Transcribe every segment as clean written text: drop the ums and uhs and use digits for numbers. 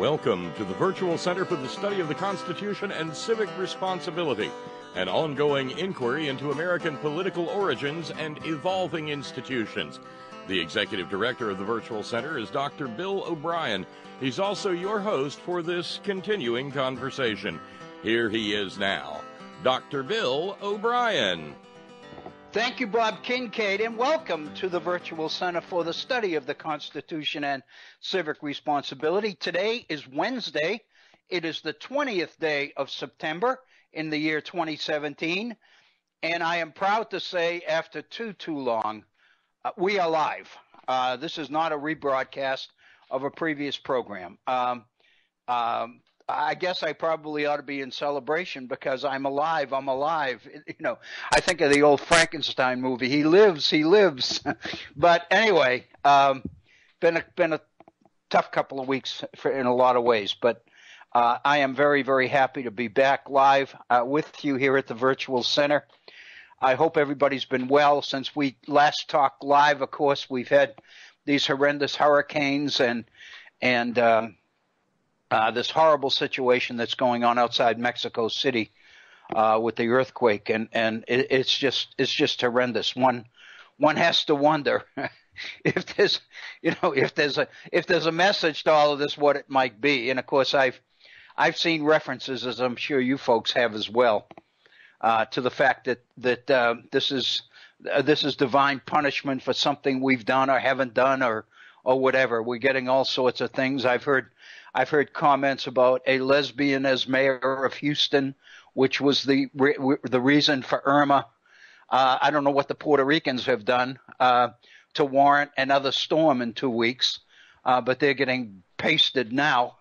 Welcome to the Virtual Center for the Study of the Constitution and Civic Responsibility, an ongoing inquiry into American political origins and evolving institutions. The Executive Director of the Virtual Center is Dr. Bill O'Brien. He's also your host for this continuing conversation. Here he is now, Dr. Bill O'Brien. Thank you, Bob Kincaid, and welcome to the Virtual Center for the Study of the Constitution and Civic Responsibility. Today is Wednesday. It is the 20th day of September in the year 2017, and I am proud to say after too long, we are live. This is not a rebroadcast of a previous program. I guess I probably ought to be in celebration because I'm alive. I'm alive. You know, I think of the old Frankenstein movie. He lives. He lives. But anyway, been a tough couple of weeks in a lot of ways. But I am very, very happy to be back live with you here at the Virtual Center. I hope everybody's been well since we last talked live. Of course, we've had these horrendous hurricanes and this horrible situation that's going on outside Mexico City with the earthquake, and it's just horrendous. One has to wonder if there's a message to all of this, what it might be. And of course, I've seen references, as I'm sure you folks have as well, to the fact that this is divine punishment for something we've done or haven't done or whatever. We're getting all sorts of things. I've heard comments about a lesbian as mayor of Houston, which was the reason for Irma. I don't know what the Puerto Ricans have done to warrant another storm in 2 weeks, but they're getting pasted now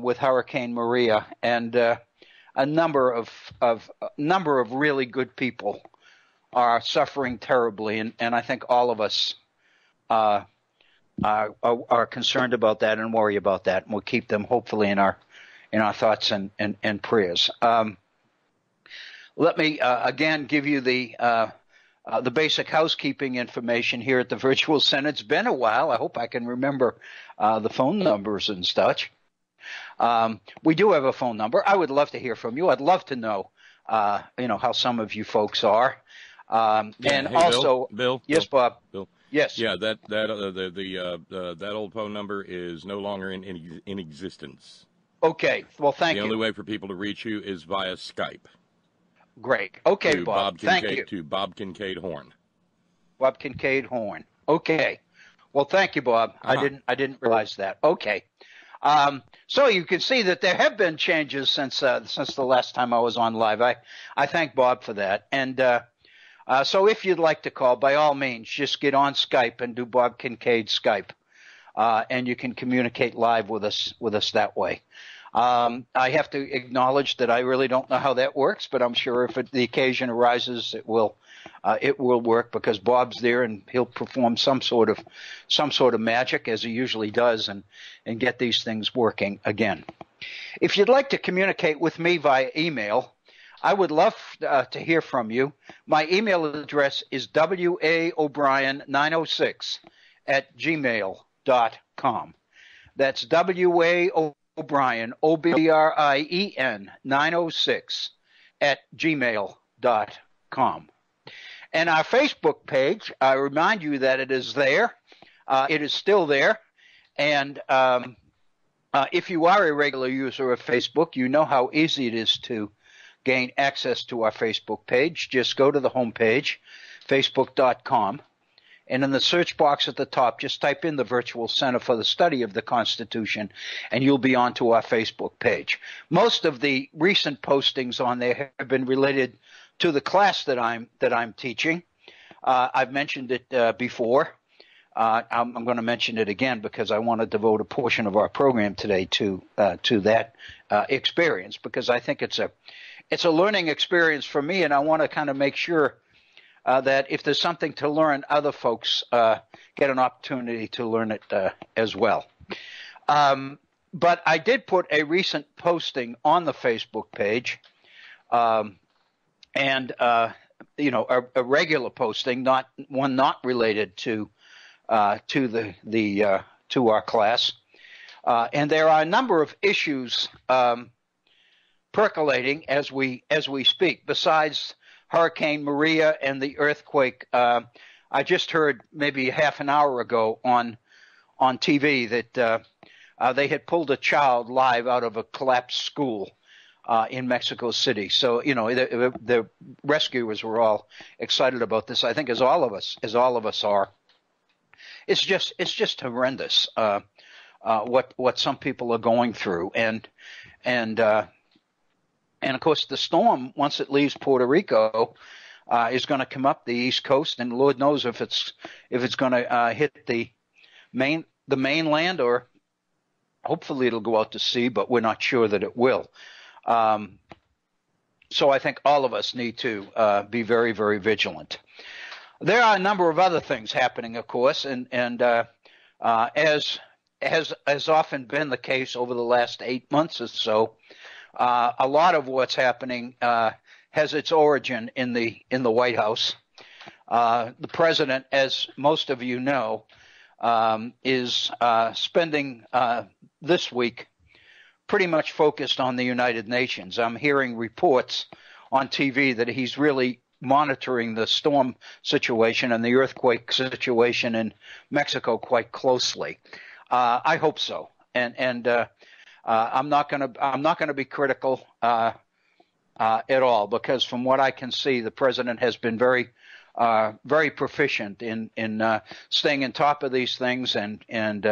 with Hurricane Maria, and a number of really good people are suffering terribly, and I think all of us are concerned about that and worry about that, and we'll keep them hopefully in our thoughts and prayers. Let me again give you the basic housekeeping information here at the Virtual Center. It's been a while. I hope I can remember the phone numbers and such. We do have a phone number. I would love to hear from you. I'd love to know how some of you folks are. And also, Bill. Yes, Bob. Bill. Yes. Yeah, that old phone number is no longer in existence. Okay. Well, thank you. The only way for people to reach you is via Skype. Great. Okay, Bob. Thank you. To Bob Kincaid Horn. Bob Kincaid Horn. Okay. Well, thank you, Bob. I didn't realize that. Okay. So you can see that there have been changes since the last time I was on live. I thank Bob for that. And so if you'd like to call, by all means, just get on Skype and do Bob Kincaid Skype, and you can communicate live with us that way. I have to acknowledge that I really don't know how that works, but I'm sure if the occasion arises, it will work because Bob's there and he'll perform some sort of magic, as he usually does, and get these things working again. If you'd like to communicate with me via email, I would love to hear from you. My email address is waobrien906 @gmail.com. That's waobrien, OBRIEN 906 @gmail.com. And our Facebook page, I remind you that it is there. It is still there. And if you are a regular user of Facebook, you know how easy it is to gain access to our Facebook page. Just go to the homepage, facebook.com, and in the search box at the top, just type in the Virtual Center for the Study of the Constitution, and you'll be onto our Facebook page. Most of the recent postings on there have been related to the class that I'm teaching. I've mentioned it before. I'm going to mention it again because I want to devote a portion of our program today to that experience, because I think it's a learning experience for me, and I want to kind of make sure that if there's something to learn, other folks get an opportunity to learn it as well. But I did put a recent posting on the Facebook page, and a regular posting, not related to our class, And there are a number of issues percolating as we speak. Besides Hurricane Maria and the earthquake, I just heard maybe half an hour ago on TV that they had pulled a child live out of a collapsed school in Mexico City. So, you know, the rescuers were all excited about this. I think as all of us are. It's just horrendous what some people are going through, and of course the storm, once it leaves Puerto Rico, is going to come up the East Coast, and Lord knows if it's going to hit the mainland, or hopefully it'll go out to sea, but we're not sure that it will. So I think all of us need to be very, very vigilant. There are a number of other things happening, of course, and as has often been the case over the last 8 months or so, a lot of what's happening has its origin in the White House. The president, as most of you know, is spending this week pretty much focused on the United Nations. I'm hearing reports on TV that he's really monitoring the storm situation and the earthquake situation in Mexico quite closely. I hope so, and I'm not going to be critical at all, because from what I can see, the president has been very proficient in staying on top of these things and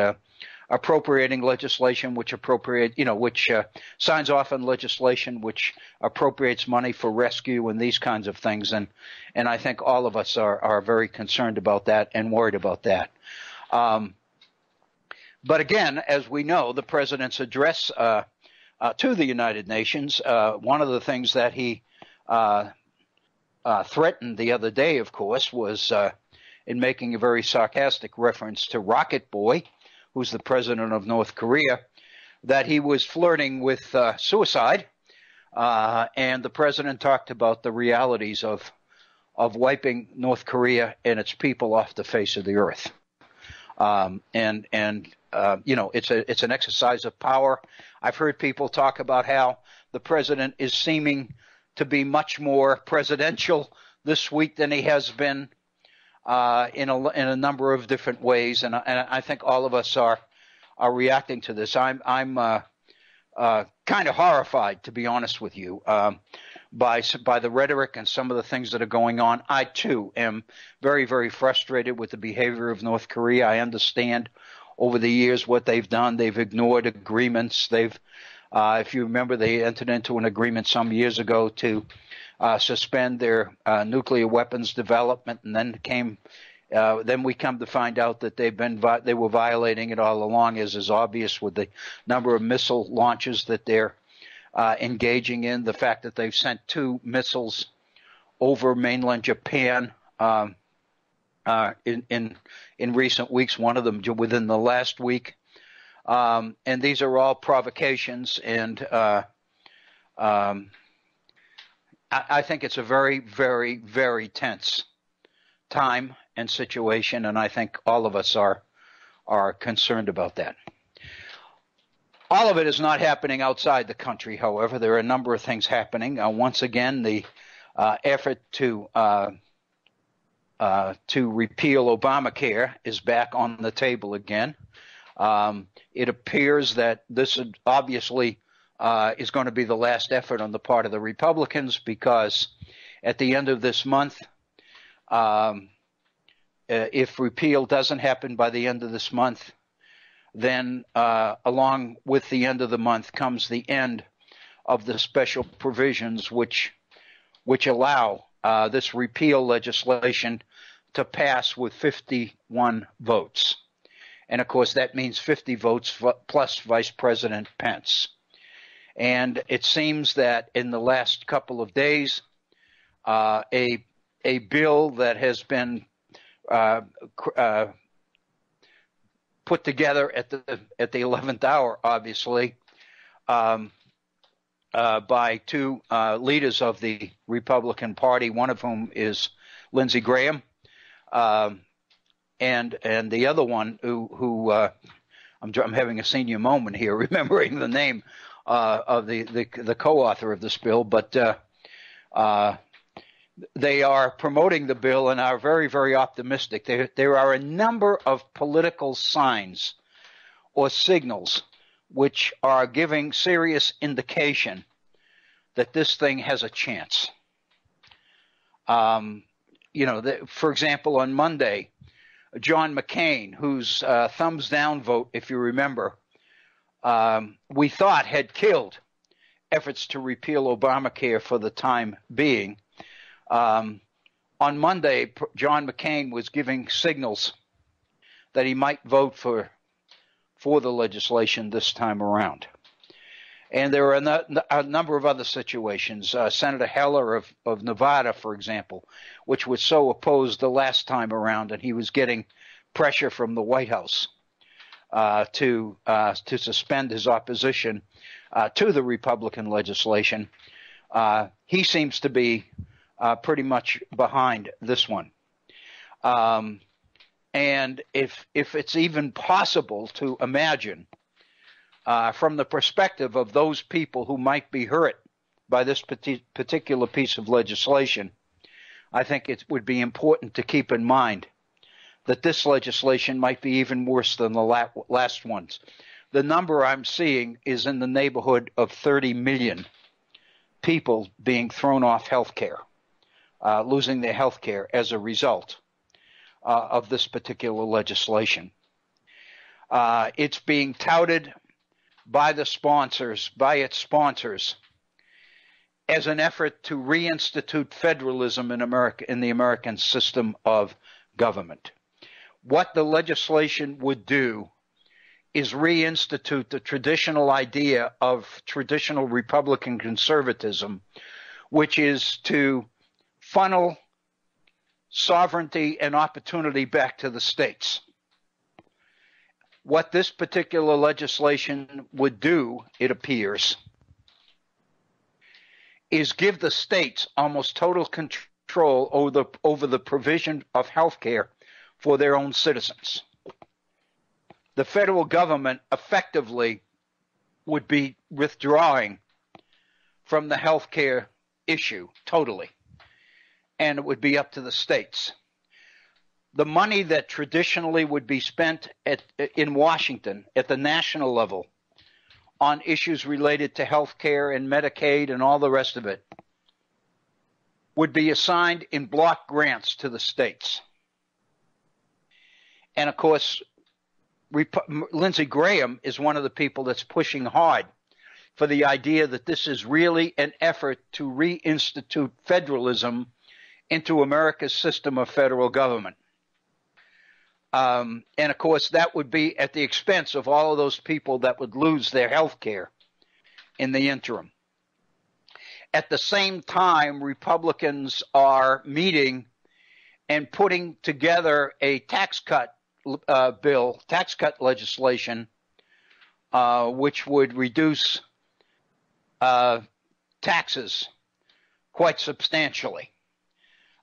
appropriating legislation, which signs off on legislation which appropriates money for rescue and these kinds of things, and I think all of us are very concerned about that and worried about that. But again, as we know, the president's address to the United Nations, one of the things that he threatened the other day, of course, was in making a very sarcastic reference to Rocket Boy, who's the president of North Korea, that he was flirting with suicide, and the president talked about the realities of wiping North Korea and its people off the face of the earth. It's an exercise of power. I've heard people talk about how the president is seeming to be much more presidential this week than he has been in a number of different ways, and I think all of us are reacting to this. I'm kind of horrified, to be honest with you, by the rhetoric and some of the things that are going on. I too am very, very frustrated with the behavior of North Korea. I understand over the years what they've done. They've ignored agreements. If you remember, they entered into an agreement some years ago to suspend their nuclear weapons development, and then we come to find out that they were violating it all along, as is obvious with the number of missile launches that they're engaging in. The fact that they've sent 2 missiles over mainland Japan in recent weeks, one of them within the last week, and these are all provocations, and I think it's a very, very, very tense time and situation, and I think all of us are concerned about that. All of it is not happening outside the country, however. There are a number of things happening. Once again, the effort to repeal Obamacare is back on the table again. It appears that this obviously is going to be the last effort on the part of the Republicans, because at the end of this month, if repeal doesn't happen by the end of this month, then along with the end of the month comes the end of the special provisions which allow this repeal legislation to pass with 51 votes. And of course, that means 50 votes plus Vice President Pence. And it seems that in the last couple of days, a bill that has been put together at the 11th hour, obviously, by 2 leaders of the Republican Party, one of whom is Lindsey Graham, and the other one who I'm I'm having a senior moment here, remembering the name of the co-author of this bill, but they are promoting the bill and are very, very optimistic. There are a number of political signs or signals which are giving serious indication that this thing has a chance. For example, on Monday, John McCain, whose thumbs down vote, if you remember, we thought had killed efforts to repeal Obamacare for the time being. On Monday, John McCain was giving signals that he might vote for the legislation this time around. And there are a number of other situations. Senator Heller of Nevada, for example, which was so opposed the last time around, and he was getting pressure from the White House to suspend his opposition to the Republican legislation. He seems to be pretty much behind this one. And if it's even possible to imagine, from the perspective of those people who might be hurt by this particular piece of legislation, I think it would be important to keep in mind that this legislation might be even worse than the last ones. The number I'm seeing is in the neighborhood of 30 million people being thrown off health care, losing their health care as a result of this particular legislation. It's being touted by its sponsors, as an effort to reinstitute federalism in America, in the American system of government. What the legislation would do is reinstitute the traditional idea of traditional Republican conservatism, which is to funnel sovereignty and opportunity back to the states. What this particular legislation would do, it appears, is give the states almost total control over the provision of health care for their own citizens. The federal government effectively would be withdrawing from the health care issue totally, and it would be up to the states. The money that traditionally would be spent in Washington at the national level on issues related to health care and Medicaid and all the rest of it would be assigned in block grants to the states. And of course, Lindsey Graham is one of the people that's pushing hard for the idea that this is really an effort to reinstitute federalism into America's system of federal government. And of course, that would be at the expense of all of those people that would lose their health care in the interim. At the same time, Republicans are meeting and putting together a tax cut legislation, which would reduce taxes quite substantially.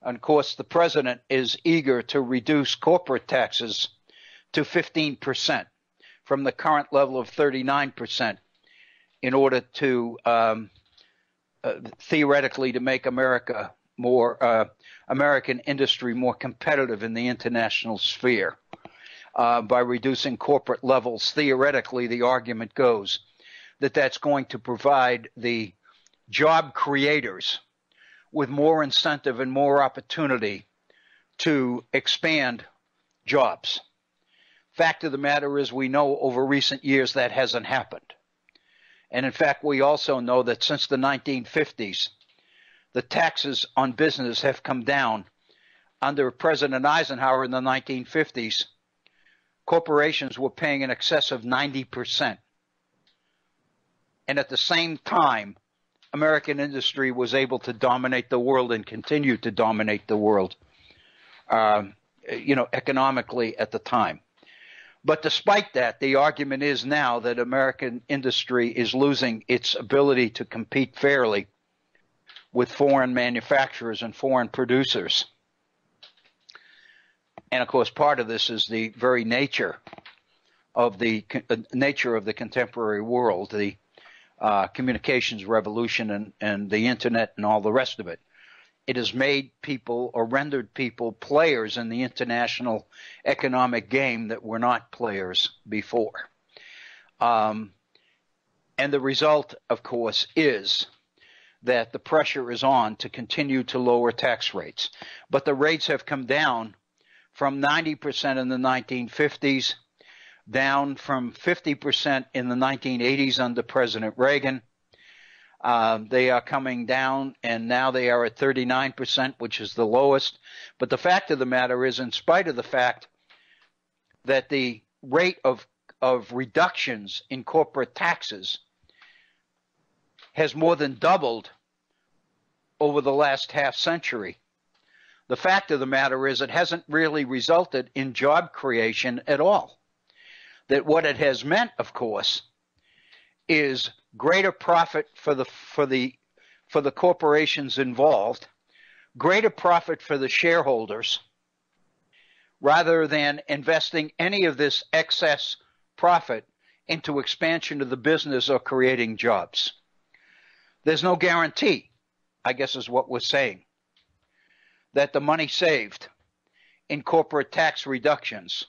And of course, the president is eager to reduce corporate taxes to 15% from the current level of 39% in order to theoretically to make American industry more competitive in the international sphere by reducing corporate levels. Theoretically, the argument goes that that's going to provide the job creators with more incentive and more opportunity to expand jobs. Fact of the matter is, we know over recent years that hasn't happened. And in fact, we also know that since the 1950s, the taxes on business have come down. Under President Eisenhower in the 1950s, corporations were paying in excess of 90%. And at the same time, American industry was able to dominate the world and continue to dominate the world, economically at the time. But despite that, the argument is now that American industry is losing its ability to compete fairly with foreign manufacturers and foreign producers. And of course, part of this is the very nature of the nature of the contemporary world, the communications revolution and the internet and all the rest of it. It has made people or rendered people players in the international economic game that were not players before. And the result, of course, is that the pressure is on to continue to lower tax rates. But the rates have come down from 90% in the 1950s, down from 50% in the 1980s under President Reagan. They are coming down, and now they are at 39%, which is the lowest. But the fact of the matter is, in spite of the fact that the rate of reductions in corporate taxes has more than doubled over the last half century, the fact of the matter is it hasn't really resulted in job creation at all. That what it has meant, of course, is greater profit for the corporations involved, greater profit for the shareholders, rather than investing any of this excess profit into expansion of the business or creating jobs. There's no guarantee, I guess is what we're saying, that the money saved in corporate tax reductions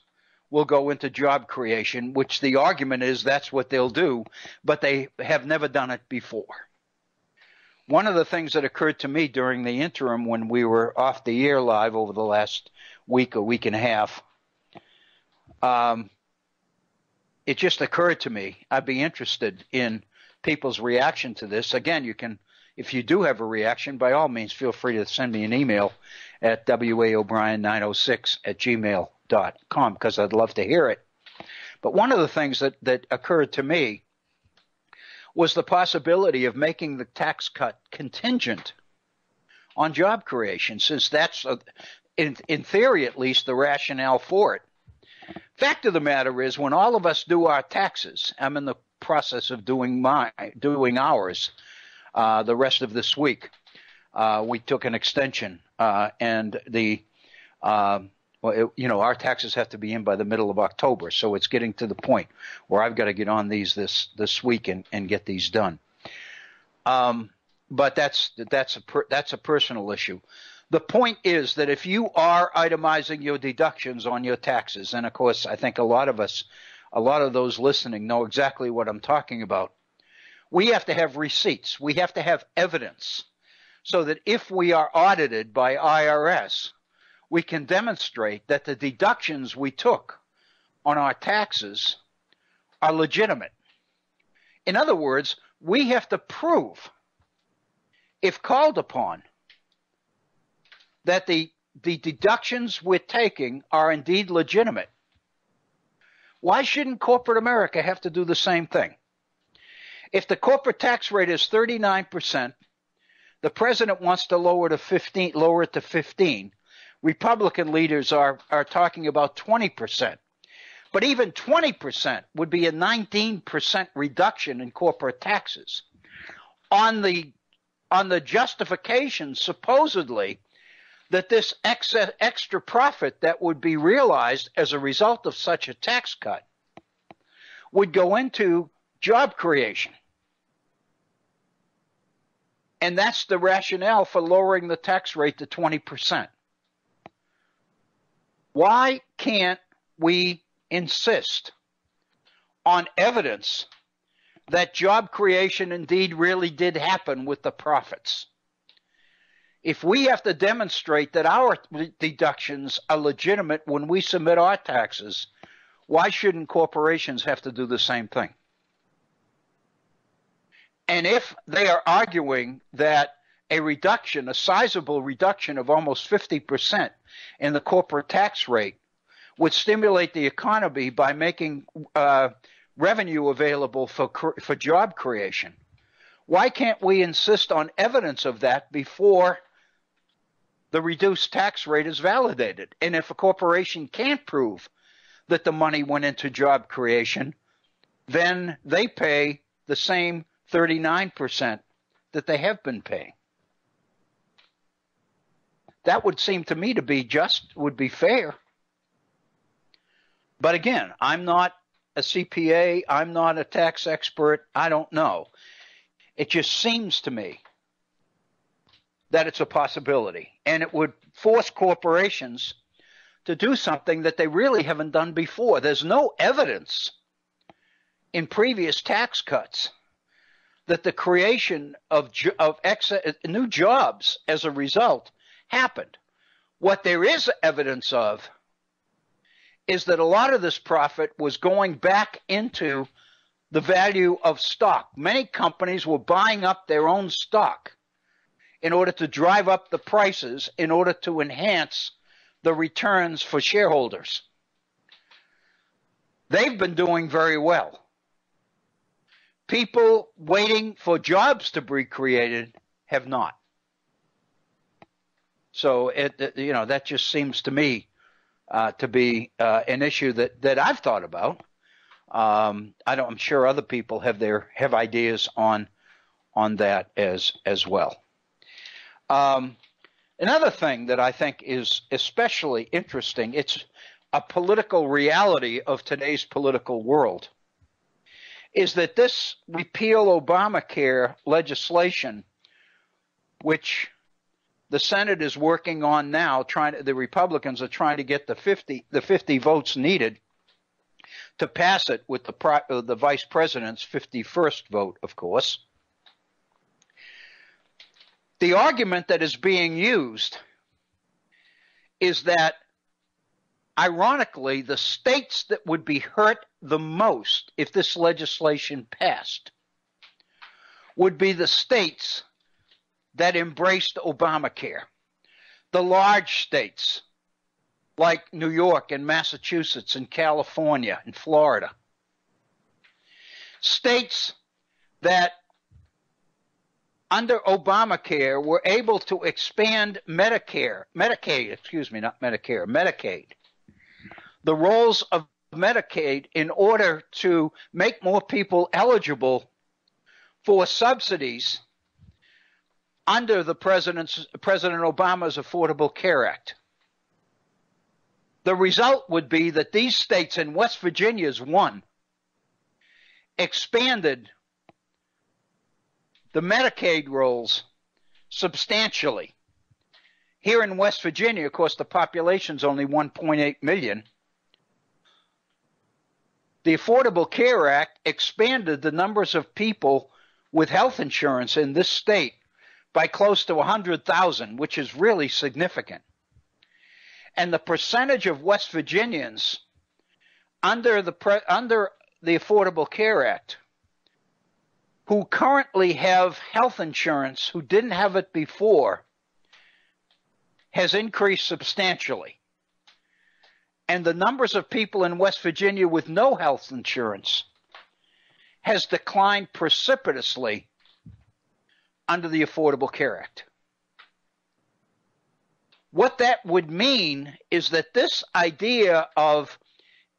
will go into job creation, which the argument is that's what they'll do, but they have never done it before. One of the things that occurred to me during the interim when we were off the air live over the last week or week and a half, it just occurred to me, I'd be interested in people's reaction to this. Again, you can, if you do have a reaction, by all means, feel free to send me an email at waobrien906@gmail.com because I'd love to hear it. But one of the things that occurred to me was the possibility of making the tax cut contingent on job creation, since that's, in theory at least, the rationale for it. Fact of the matter is, when all of us do our taxes, I'm in the process of doing ours the rest of this week. We took an extension, and our taxes have to be in by the middle of October, so it's getting to the point where I've got to get on these this week and get these done. But that's a personal issue. The point is that if you are itemizing your deductions on your taxes, and of course I think a lot of those listening know exactly what I'm talking about, we have to have receipts. We have to have evidence so that if we are audited by IRS, we can demonstrate that the deductions we took on our taxes are legitimate. In other words, we have to prove, if called upon, that the deductions we're taking are indeed legitimate. Why shouldn't corporate America have to do the same thing? If the corporate tax rate is 39%, the president wants to lower it to 15%. Republican leaders are talking about 20%. But even 20% would be a 19% reduction in corporate taxes. On the justification, supposedly, that this extra profit that would be realized as a result of such a tax cut would go into job creation. And that's the rationale for lowering the tax rate to 20%. Why can't we insist on evidence that job creation indeed really did happen with the profits? If we have to demonstrate that our deductions are legitimate when we submit our taxes, why shouldn't corporations have to do the same thing? And if they are arguing that a sizable reduction of almost 50% in the corporate tax rate would stimulate the economy by making revenue available for job creation, why can't we insist on evidence of that before the reduced tax rate is validated? And if a corporation can't prove that the money went into job creation, then they pay the same 39% that they have been paying. That would seem to me to be just, would be fair. But again, I'm not a CPA. I'm not a tax expert. I don't know. It just seems to me that it's a possibility, and it would force corporations to do something that they really haven't done before. There's no evidence in previous tax cuts that the creation of new jobs as a result happened. What there is evidence of is that a lot of this profit was going back into the value of stock. Many companies were buying up their own stock in order to drive up the prices, in order to enhance the returns for shareholders. They've been doing very well. People waiting for jobs to be created have not. So that just seems to me to be an issue that I've thought about. I'm sure other people have ideas on that as well. Another thing that I think is especially interesting, it's a political reality of today's political world, is that this repeal Obamacare legislation, which the Senate is working on now, the Republicans are trying to get the 50 votes needed to pass it with the vice president's 51st vote, of course. The argument that is being used is that, ironically, the states that would be hurt the most if this legislation passed would be the states that embraced Obamacare. The large states like New York and Massachusetts and California and Florida. States that under Obamacare were able to expand Medicaid. The roles of Medicaid in order to make more people eligible for subsidies under the President Obama's Affordable Care Act. The result would be that these states, and West Virginia's one, expanded the Medicaid rolls substantially. Here in West Virginia, of course, the population's only 1.8 million. The Affordable Care Act expanded the numbers of people with health insurance in this state by close to 100,000, which is really significant. And the percentage of West Virginians under the Affordable Care Act who currently have health insurance, who didn't have it before, has increased substantially. And the numbers of people in West Virginia with no health insurance has declined precipitously under the Affordable Care Act. What that would mean is that this idea of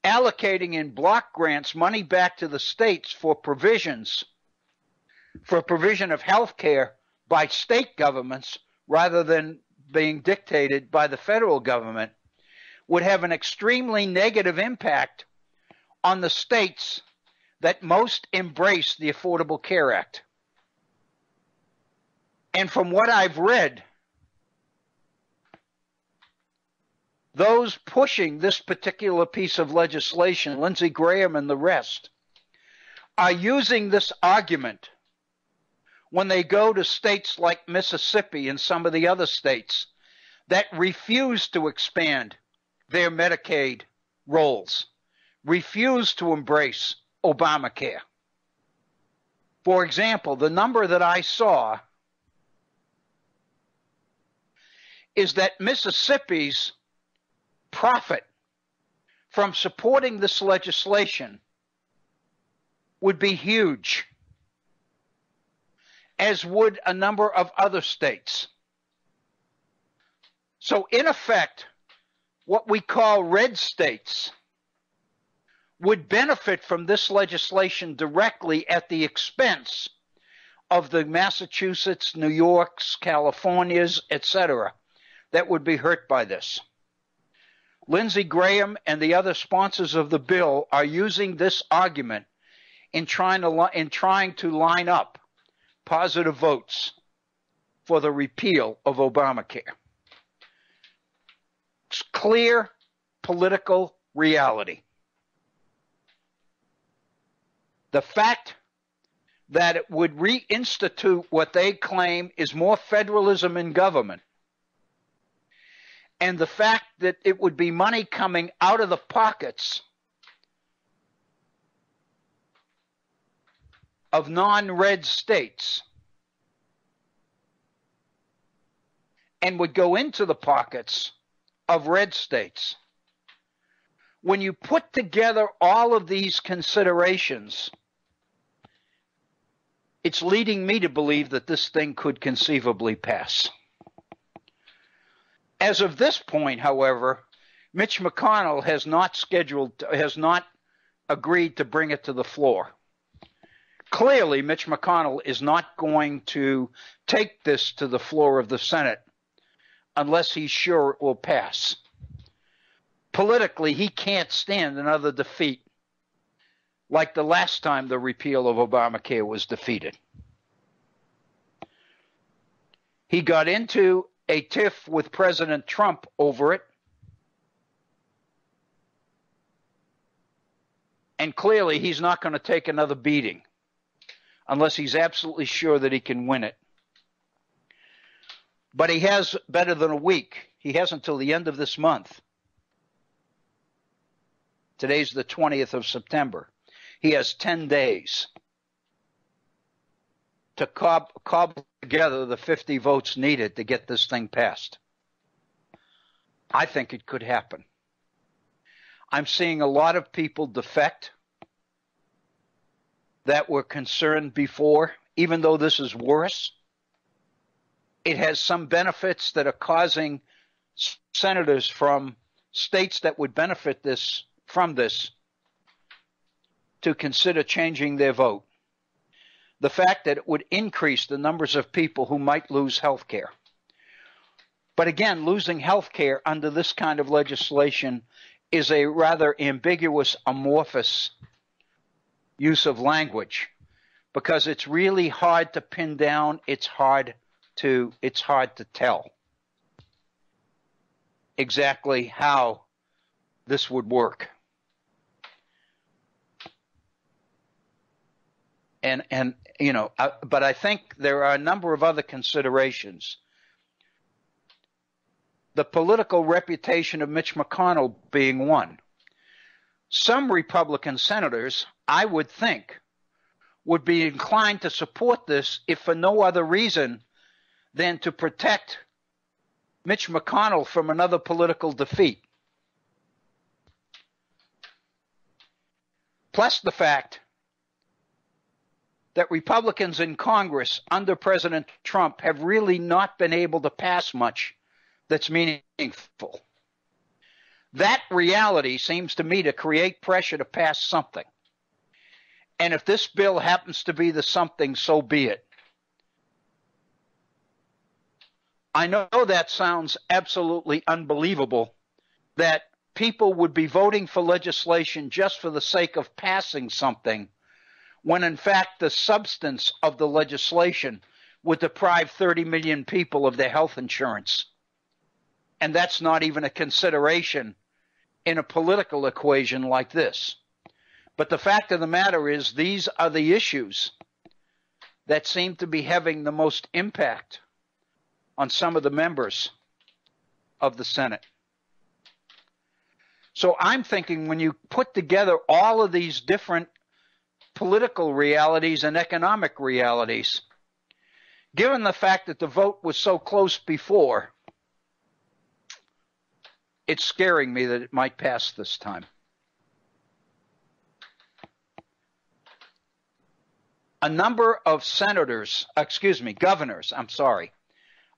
allocating in block grants money back to the states for provision of health care by state governments rather than being dictated by the federal government would have an extremely negative impact on the states that most embrace the Affordable Care Act. And from what I've read, those pushing this particular piece of legislation, Lindsey Graham and the rest, are using this argument when they go to states like Mississippi and some of the other states that refuse to expand their Medicaid rolls, refuse to embrace Obamacare. For example, the number that I saw is that Mississippi's profit from supporting this legislation would be huge, as would a number of other states. So in effect, what we call red states would benefit from this legislation directly at the expense of the Massachusetts, New Yorks, Californias, etc., that would be hurt by this. Lindsey Graham and the other sponsors of the bill are using this argument in trying to line up positive votes for the repeal of Obamacare. It's clear political reality. The fact that it would reinstitute what they claim is more federalism in government, and the fact that it would be money coming out of the pockets of non-red states and would go into the pockets of red states. When you put together all of these considerations, it's leading me to believe that this thing could conceivably pass. As of this point, however, Mitch McConnell has not agreed to bring it to the floor. Clearly, Mitch McConnell is not going to take this to the floor of the Senate unless he's sure it will pass. Politically, he can't stand another defeat like the last time the repeal of Obamacare was defeated. He got into a tiff with President Trump over it, and clearly he's not going to take another beating unless he's absolutely sure that he can win it. But he has better than a week. He has until the end of this month. Today's the 20th of September. He has 10 days to cobble together the 50 votes needed to get this thing passed. I think it could happen. I'm seeing a lot of people defect that were concerned before, even though this is worse. It has some benefits that are causing senators from states that would benefit from this to consider changing their vote. The fact that it would increase the numbers of people who might lose health care. But again, losing health care under this kind of legislation is a rather ambiguous, amorphous use of language because it's really hard to pin down. It's hard to tell exactly how this would work. And you know, but I think there are a number of other considerations. The political reputation of Mitch McConnell being one. Some Republican senators, I would think, would be inclined to support this if for no other reason than to protect Mitch McConnell from another political defeat. Plus the fact that Republicans in Congress under President Trump have really not been able to pass much that's meaningful. That reality seems to me to create pressure to pass something. And if this bill happens to be the something, so be it. I know that sounds absolutely unbelievable, that people would be voting for legislation just for the sake of passing something, when in fact the substance of the legislation would deprive 30 million people of their health insurance. And that's not even a consideration in a political equation like this. But the fact of the matter is, these are the issues that seem to be having the most impact on some of the members of the Senate. So I'm thinking when you put together all of these different political realities and economic realities, given the fact that the vote was so close before, it's scaring me that it might pass this time. A number of governors,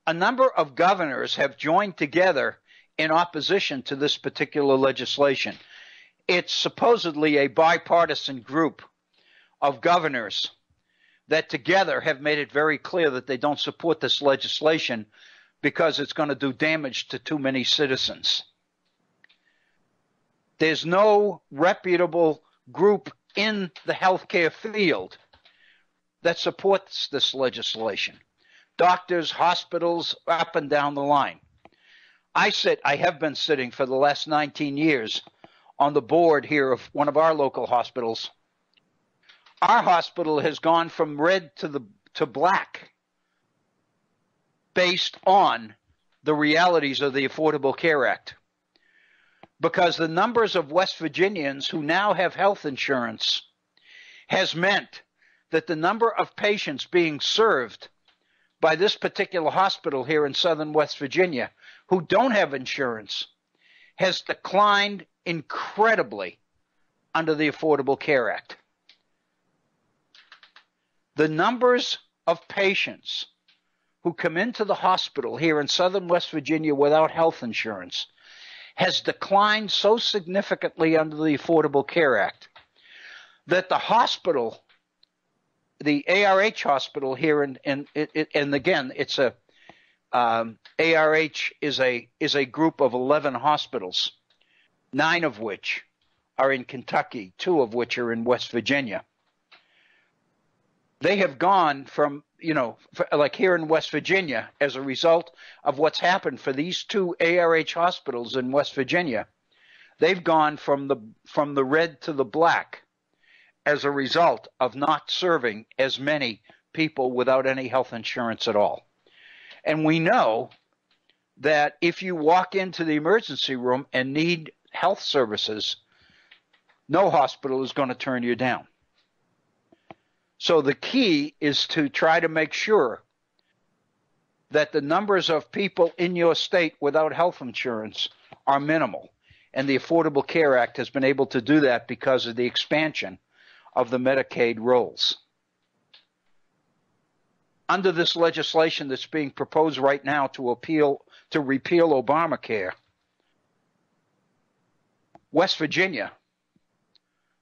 a number of governors have joined together in opposition to this particular legislation. It's supposedly a bipartisan group of governors that together have made it very clear that they don't support this legislation because it's going to do damage to too many citizens. There's no reputable group in the healthcare field that supports this legislation. Doctors, hospitals, up and down the line. I have been sitting for the last 19 years on the board here of one of our local hospitals. Our hospital has gone from red to black based on the realities of the Affordable Care Act. Because the numbers of West Virginians who now have health insurance has meant that the number of patients being served by this particular hospital here in southern West Virginia who don't have insurance has declined incredibly under the Affordable Care Act. The numbers of patients who come into the hospital here in southern West Virginia without health insurance has declined so significantly under the Affordable Care Act that the hospital, the ARH hospital here, and again, it's a ARH is a group of 11 hospitals, 9 of which are in Kentucky, 2 of which are in West Virginia. They have gone from, like here in West Virginia, as a result of what's happened for these 2 ARH hospitals in West Virginia, they've gone from the red to the black as a result of not serving as many people without any health insurance at all. And we know that if you walk into the emergency room and need health services, no hospital is going to turn you down. So the key is to try to make sure that the numbers of people in your state without health insurance are minimal. And the Affordable Care Act has been able to do that because of the expansion of the Medicaid rolls. Under this legislation that's being proposed right now to repeal Obamacare, West Virginia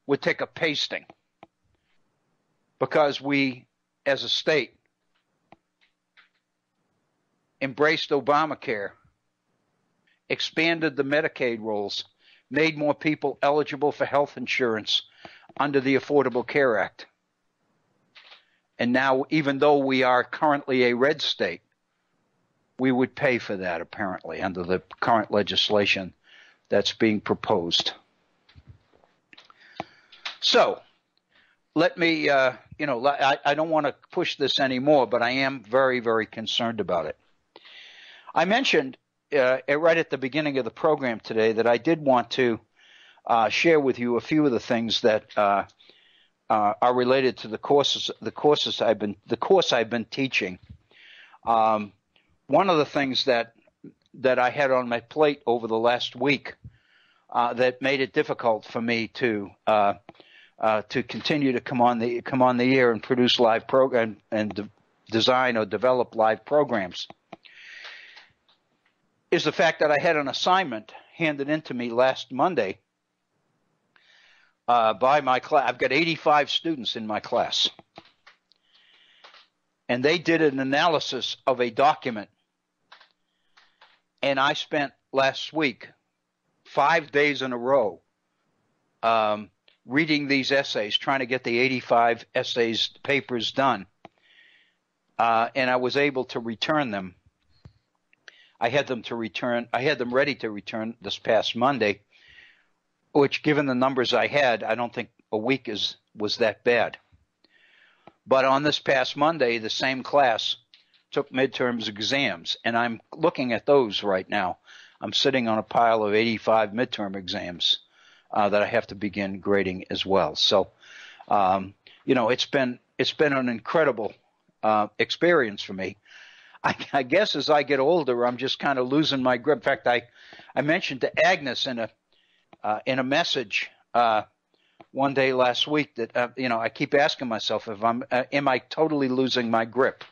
would take a pasting because we, as a state, embraced Obamacare, expanded the Medicaid rolls, made more people eligible for health insurance under the Affordable Care Act. And now, even though we are currently a red state, we would pay for that, apparently, under the current legislation that's being proposed. So, let me, I don't want to push this anymore, but I am very, very concerned about it. I mentioned right at the beginning of the program today that I did want to share with you a few of the things that are related to the course I've been teaching. One of the things that I had on my plate over the last week that made it difficult for me to continue to come on the air and produce live program and design or develop live programs is the fact that I had an assignment handed in to me last Monday by my class. I've got 85 students in my class, and they did an analysis of a document, and I spent last week 5 days in a row reading these essays, trying to get the 85 essays papers done, and I was able to return them. I had them ready to return this past Monday, which, given the numbers I had, I don't think a week was that bad. But on this past Monday, the same class took midterms exams, and I'm looking at those right now. I'm sitting on a pile of 85 midterm exams that I have to begin grading as well. So, it's been an incredible experience for me. I guess as I get older, I'm just kind of losing my grip. In fact, I mentioned to Agnes in a message one day last week that I keep asking myself if am I totally losing my grip?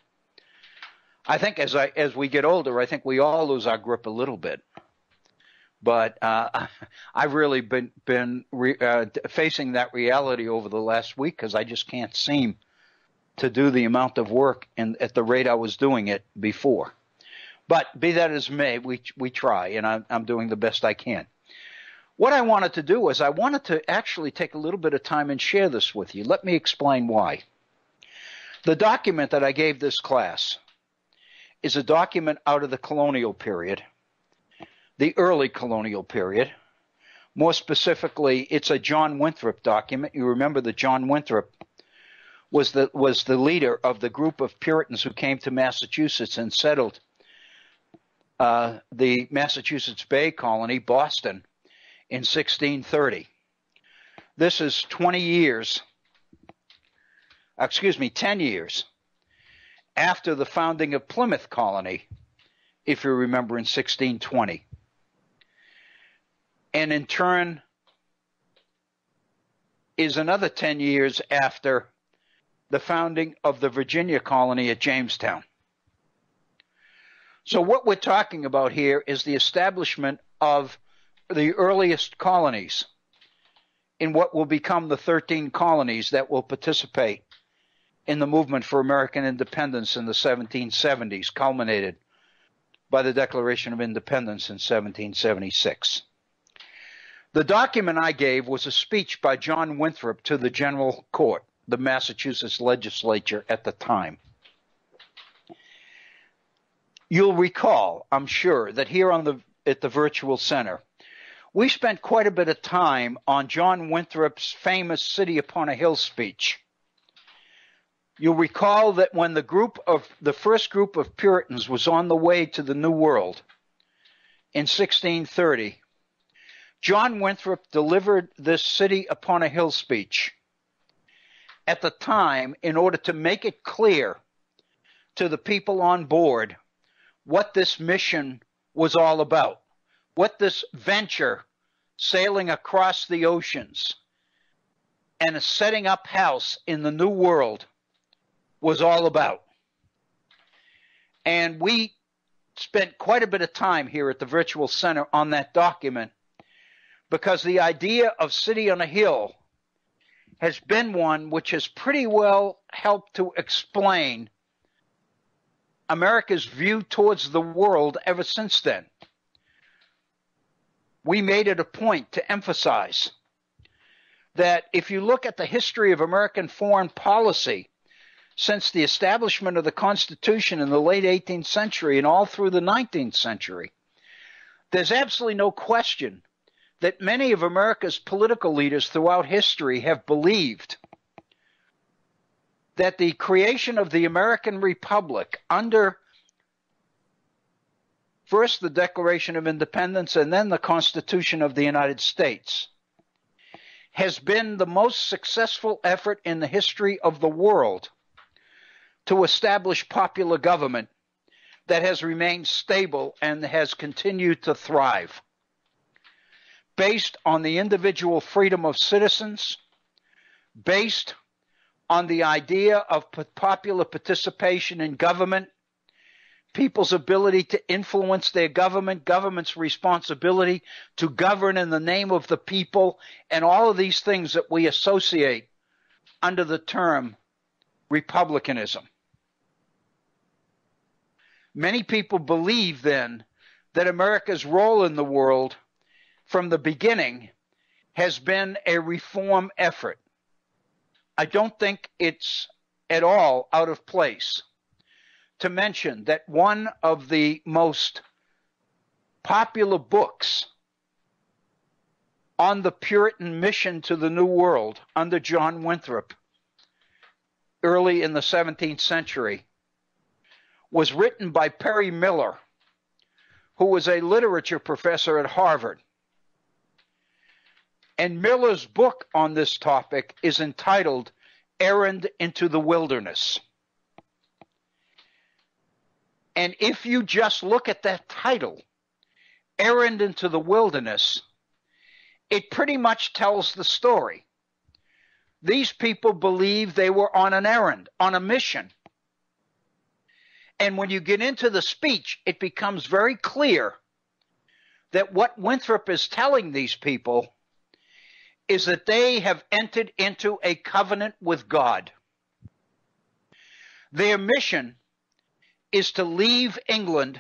I think as we get older, I think we all lose our grip a little bit. But I've really been facing that reality over the last week because I just can't seem to do the amount of work at the rate I was doing it before. But be that as may, we try, and I'm doing the best I can. What I wanted to do is I wanted to actually take a little bit of time and share this with you. Let me explain why. The document that I gave this class is a document out of the colonial period, the early colonial period. More specifically, it's a John Winthrop document. You remember that John Winthrop was the leader of the group of Puritans who came to Massachusetts and settled the Massachusetts Bay Colony, Boston, in 1630. This is 10 years after the founding of Plymouth Colony, if you remember, in 1620. And in turn is another 10 years after the founding of the Virginia colony at Jamestown. So what we're talking about here is the establishment of the earliest colonies in what will become the 13 colonies that will participate in the movement for American independence in the 1770s, culminated by the Declaration of Independence in 1776. The document I gave was a speech by John Winthrop to the General Court, the Massachusetts legislature at the time. You'll recall, I'm sure, that here at the Virtual Center, we spent quite a bit of time on John Winthrop's famous City Upon a Hill speech. You'll recall that when the first group of Puritans was on the way to the New World in 1630, John Winthrop delivered this City Upon a Hill speech at the time in order to make it clear to the people on board what this mission was all about, what this venture sailing across the oceans and setting up house in the New World was all about. And we spent quite a bit of time here at the Virtual Center on that document, because the idea of City on a Hill has been one which has pretty well helped to explain America's view towards the world ever since then. We made it a point to emphasize that if you look at the history of American foreign policy since the establishment of the Constitution in the late 18th century and all through the 19th century, there's absolutely no question that many of America's political leaders throughout history have believed that the creation of the American Republic under first the Declaration of Independence and then the Constitution of the United States has been the most successful effort in the history of the world to establish popular government that has remained stable and has continued to thrive, based on the individual freedom of citizens, based on the idea of popular participation in government, people's ability to influence their government, government's responsibility to govern in the name of the people, and all of these things that we associate under the term republicanism. Many people believe then that America's role in the world from the beginning has been a reform effort. I don't think it's at all out of place to mention that one of the most popular books on the Puritan mission to the New World under John Winthrop early in the 17th century was written by Perry Miller, who was a literature professor at Harvard. And Miller's book on this topic is entitled Errand into the Wilderness. And if you just look at that title, Errand into the Wilderness, it pretty much tells the story. These people believed they were on an errand, on a mission. And when you get into the speech, it becomes very clear that what Winthrop is telling these people is that they have entered into a covenant with God. Their mission is to leave England,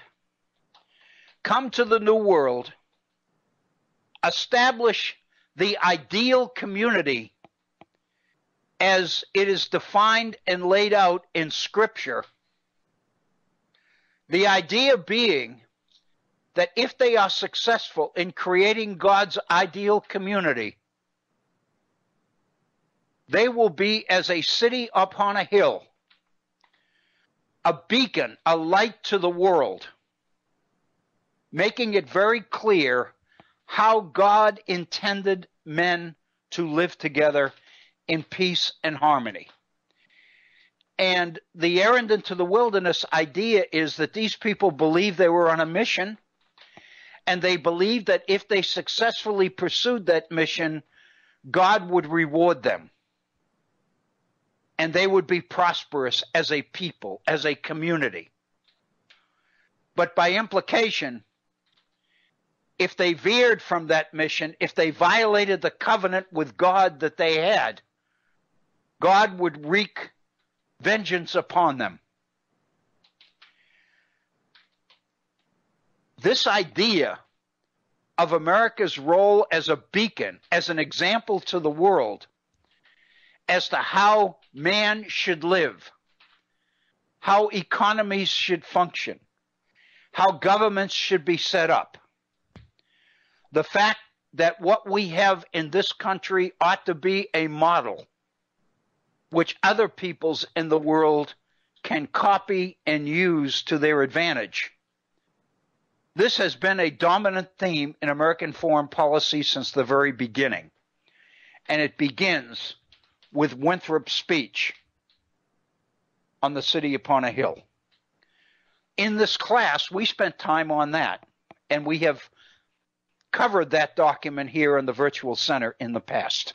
come to the New World, establish the ideal community as it is defined and laid out in Scripture. The idea being that if they are successful in creating God's ideal community, they will be as a city upon a hill, a beacon, a light to the world, making it very clear how God intended men to live together in peace and harmony. And the errand into the wilderness idea is that these people believed they were on a mission, and they believed that if they successfully pursued that mission, God would reward them. And they would be prosperous as a people, as a community. But by implication, if they veered from that mission, if they violated the covenant with God that they had, God would wreak vengeance upon them. This idea of America's role as a beacon, as an example to the world, as to how man should live, how economies should function, how governments should be set up, the fact that what we have in this country ought to be a model which other peoples in the world can copy and use to their advantage. This has been a dominant theme in American foreign policy since the very beginning, and it begins with Winthrop's speech on the city upon a hill. In this class, we spent time on that, and we have covered that document here in the Virtual Center in the past.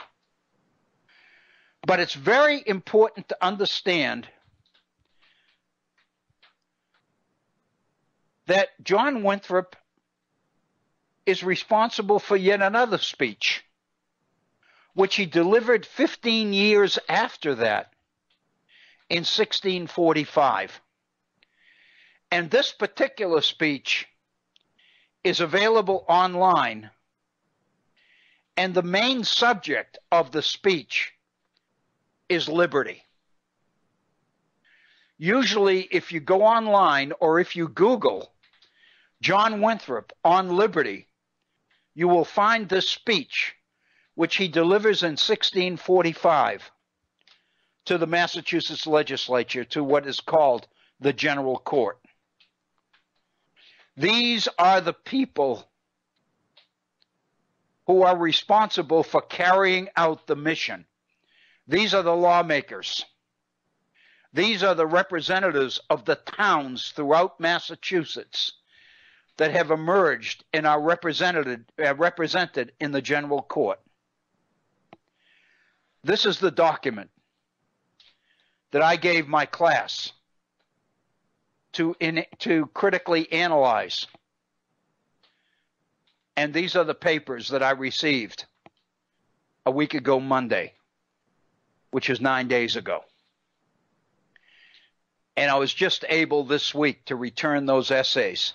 But it's very important to understand that John Winthrop is responsible for yet another speech, which he delivered 15 years after that in 1645. And this particular speech is available online, and the main subject of the speech is liberty. Usually, if you go online or if you Google John Winthrop on liberty, you will find this speech, which he delivers in 1645 to the Massachusetts legislature, to what is called the General Court. These are the people who are responsible for carrying out the mission. These are the lawmakers. These are the representatives of the towns throughout Massachusetts that have emerged and are represented in the General Court. This is the document that I gave my class to critically analyze. And these are the papers that I received a week ago Monday, which is 9 days ago. And I was just able this week to return those essays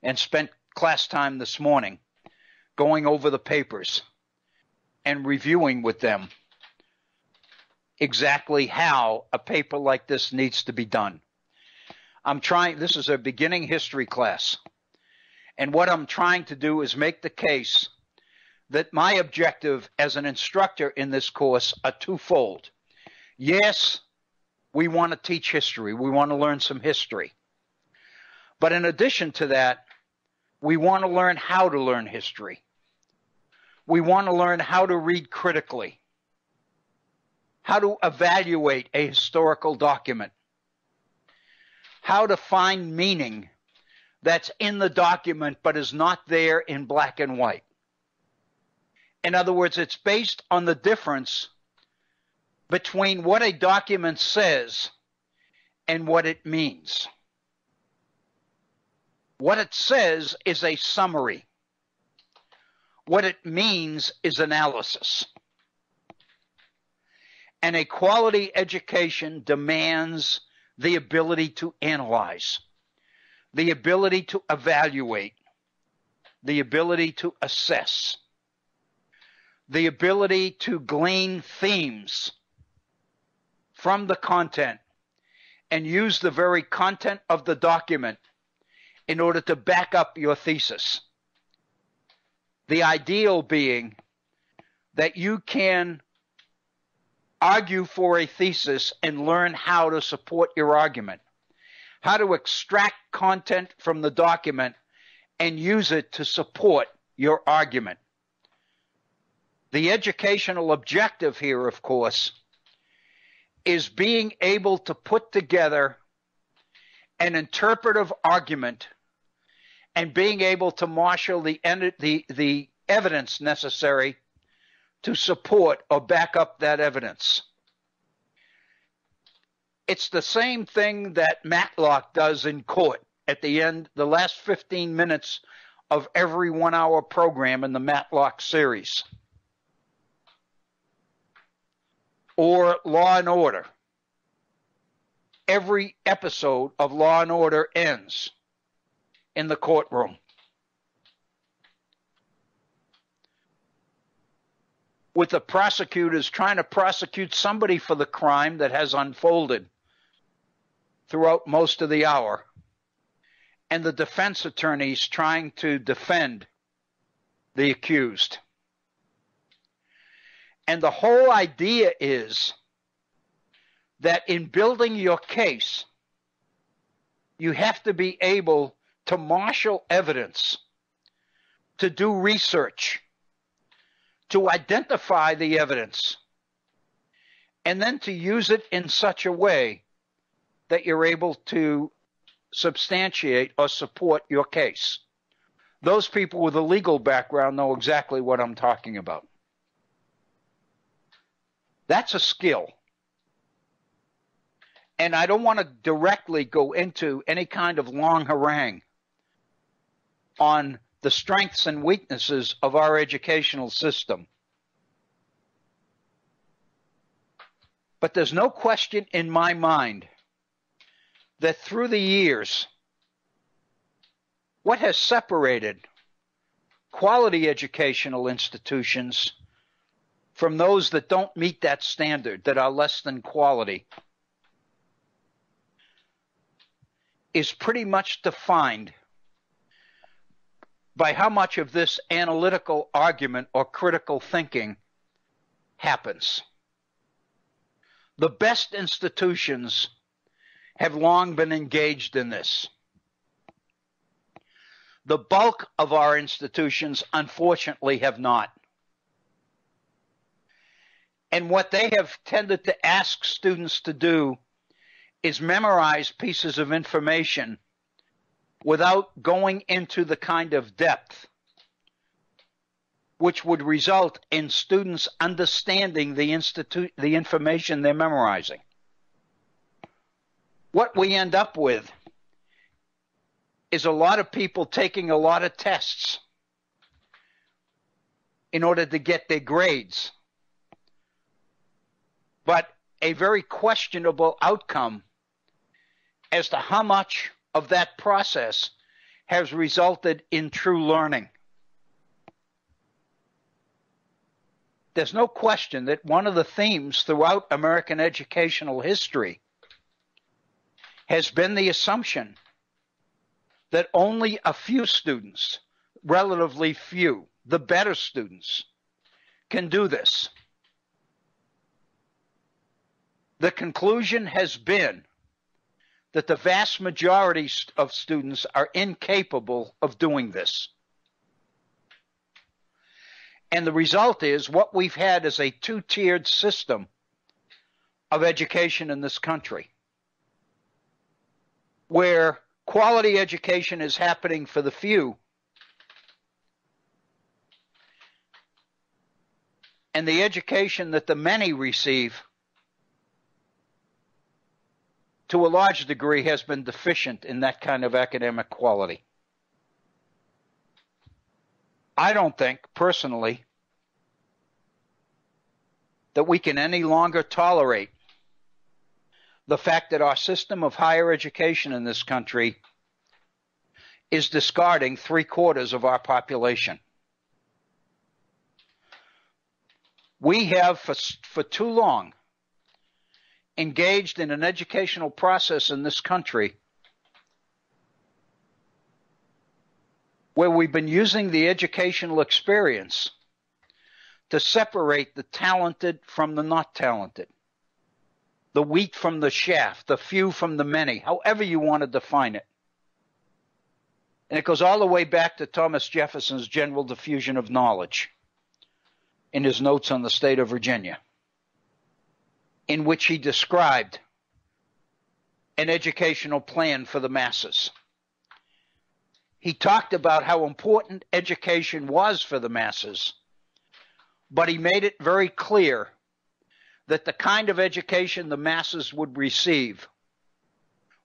and spent class time this morning going over the papers and reviewing with them exactly how a paper like this needs to be done. This is a beginning history class. And what I'm trying to do is make the case that my objective as an instructor in this course are twofold. Yes, we want to teach history. We want to learn some history. But in addition to that, we want to learn how to learn history. We want to learn how to read critically, how to evaluate a historical document, how to find meaning that's in the document but is not there in black and white. In other words, it's based on the difference between what a document says and what it means. What it says is a summary. What it means is analysis. And a quality education demands the ability to analyze, the ability to evaluate, the ability to assess. the ability to glean themes from the content and use the very content of the document in order to back up your thesis. The ideal being that you can argue for a thesis and learn how to support your argument, how to extract content from the document and use it to support your argument. The educational objective here, of course, is being able to put together an interpretive argument and being able to marshal the evidence necessary to support or back up that evidence. It's the same thing that Matlock does in court at the end, the last 15 minutes of every 1-hour program in the Matlock series. Or Law and Order. Every episode of Law and Order ends in the courtroom with the prosecutors trying to prosecute somebody for the crime that has unfolded throughout most of the hour, and the defense attorneys trying to defend the accused. And the whole idea is that in building your case, you have to be able to marshal evidence, to do research, to identify the evidence, and then to use it in such a way that you're able to substantiate or support your case. Those people with a legal background know exactly what I'm talking about. That's a skill. And I don't want to directly go into any kind of long harangue on the strengths and weaknesses of our educational system. But there's no question in my mind that through the years, what has separated quality educational institutions from those that don't meet that standard, that are less than quality, is pretty much defined by how much of this analytical argument or critical thinking happens. The best institutions have long been engaged in this. The bulk of our institutions, unfortunately, have not. And what they have tended to ask students to do is memorize pieces of information without going into the kind of depth which would result in students understanding the information they're memorizing. What we end up with is a lot of people taking a lot of tests in order to get their grades, but a very questionable outcome as to how much of that process has resulted in true learning. There's no question that one of the themes throughout American educational history has been the assumption that only a few students, relatively few, the better students, can do this. The conclusion has been that the vast majority of students are incapable of doing this. And the result is what we've had is a two-tiered system of education in this country, where quality education is happening for the few, and the education that the many receive, to a large degree, has been deficient in that kind of academic quality. I don't think, personally, that we can any longer tolerate the fact that our system of higher education in this country is discarding 3/4 of our population. We have for too long engaged in an educational process in this country where we've been using the educational experience to separate the talented from the not talented, the wheat from the chaff, the few from the many, however you want to define it. And it goes all the way back to Thomas Jefferson's General Diffusion of Knowledge in his notes on the state of Virginia, in which he described an educational plan for the masses. He talked about how important education was for the masses, but he made it very clear that the kind of education the masses would receive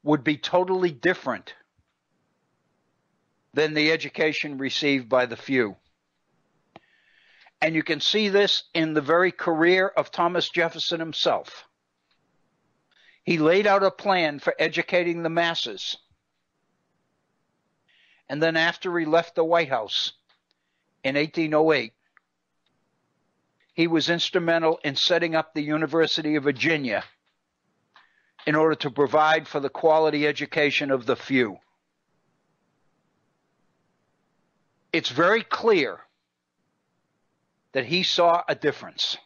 would be totally different than the education received by the few. And you can see this in the very career of Thomas Jefferson himself. He laid out a plan for educating the masses. And then after he left the White House in 1808, he was instrumental in setting up the University of Virginia in order to provide for the quality education of the few. It's very clear that he saw a difference.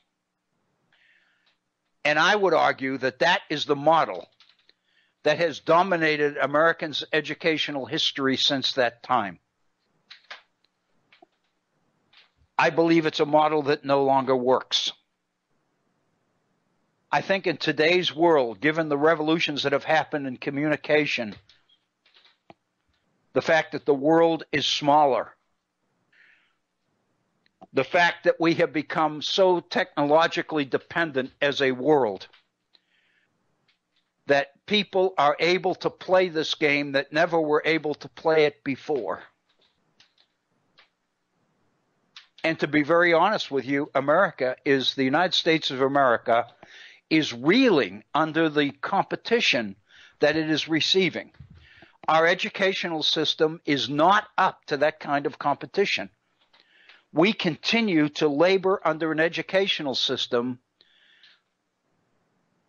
And I would argue that that is the model that has dominated Americans' educational history since that time. I believe it's a model that no longer works. I think in today's world, given the revolutions that have happened in communication, the fact that the world is smaller, the fact that we have become so technologically dependent as a world that people are able to play this game that never were able to play it before. And to be very honest with you, the United States of America is reeling under the competition that it is receiving. Our educational system is not up to that kind of competition. We continue to labor under an educational system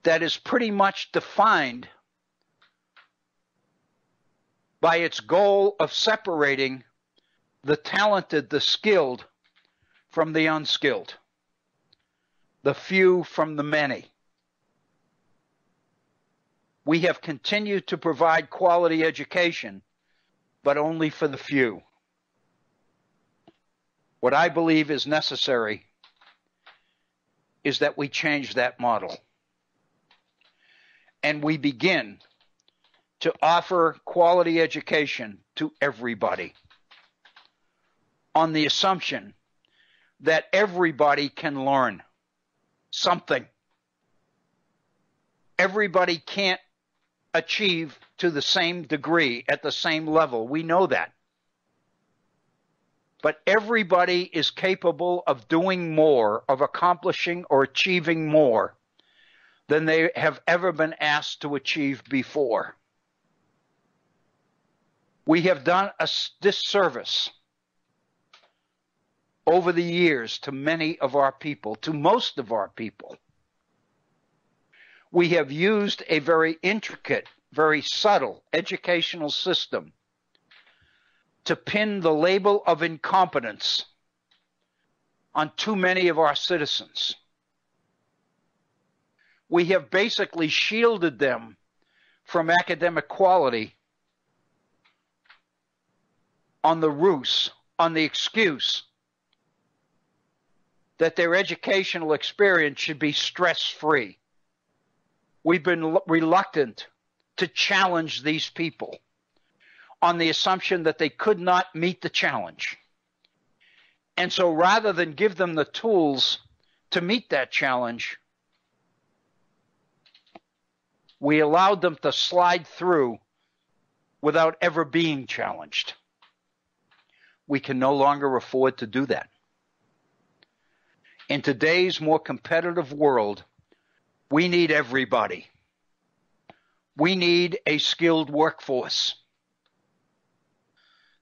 that is pretty much defined by its goal of separating the talented, the skilled, from the unskilled, the few from the many. We have continued to provide quality education, but only for the few. What I believe is necessary is that we change that model and we begin to offer quality education to everybody on the assumption that everybody can learn something. Everybody can't achieve to the same degree at the same level. We know that. But everybody is capable of doing more, of accomplishing or achieving more than they have ever been asked to achieve before. We have done a disservice over the years to many of our people, to most of our people. We have used a very intricate, very subtle educational system to pin the label of incompetence on too many of our citizens. We have basically shielded them from academic quality on the ruse, on the excuse that their educational experience should be stress-free. We've been reluctant to challenge these people on the assumption that they could not meet the challenge. And so rather than give them the tools to meet that challenge, we allowed them to slide through without ever being challenged. We can no longer afford to do that. In today's more competitive world, we need everybody. We need a skilled workforce.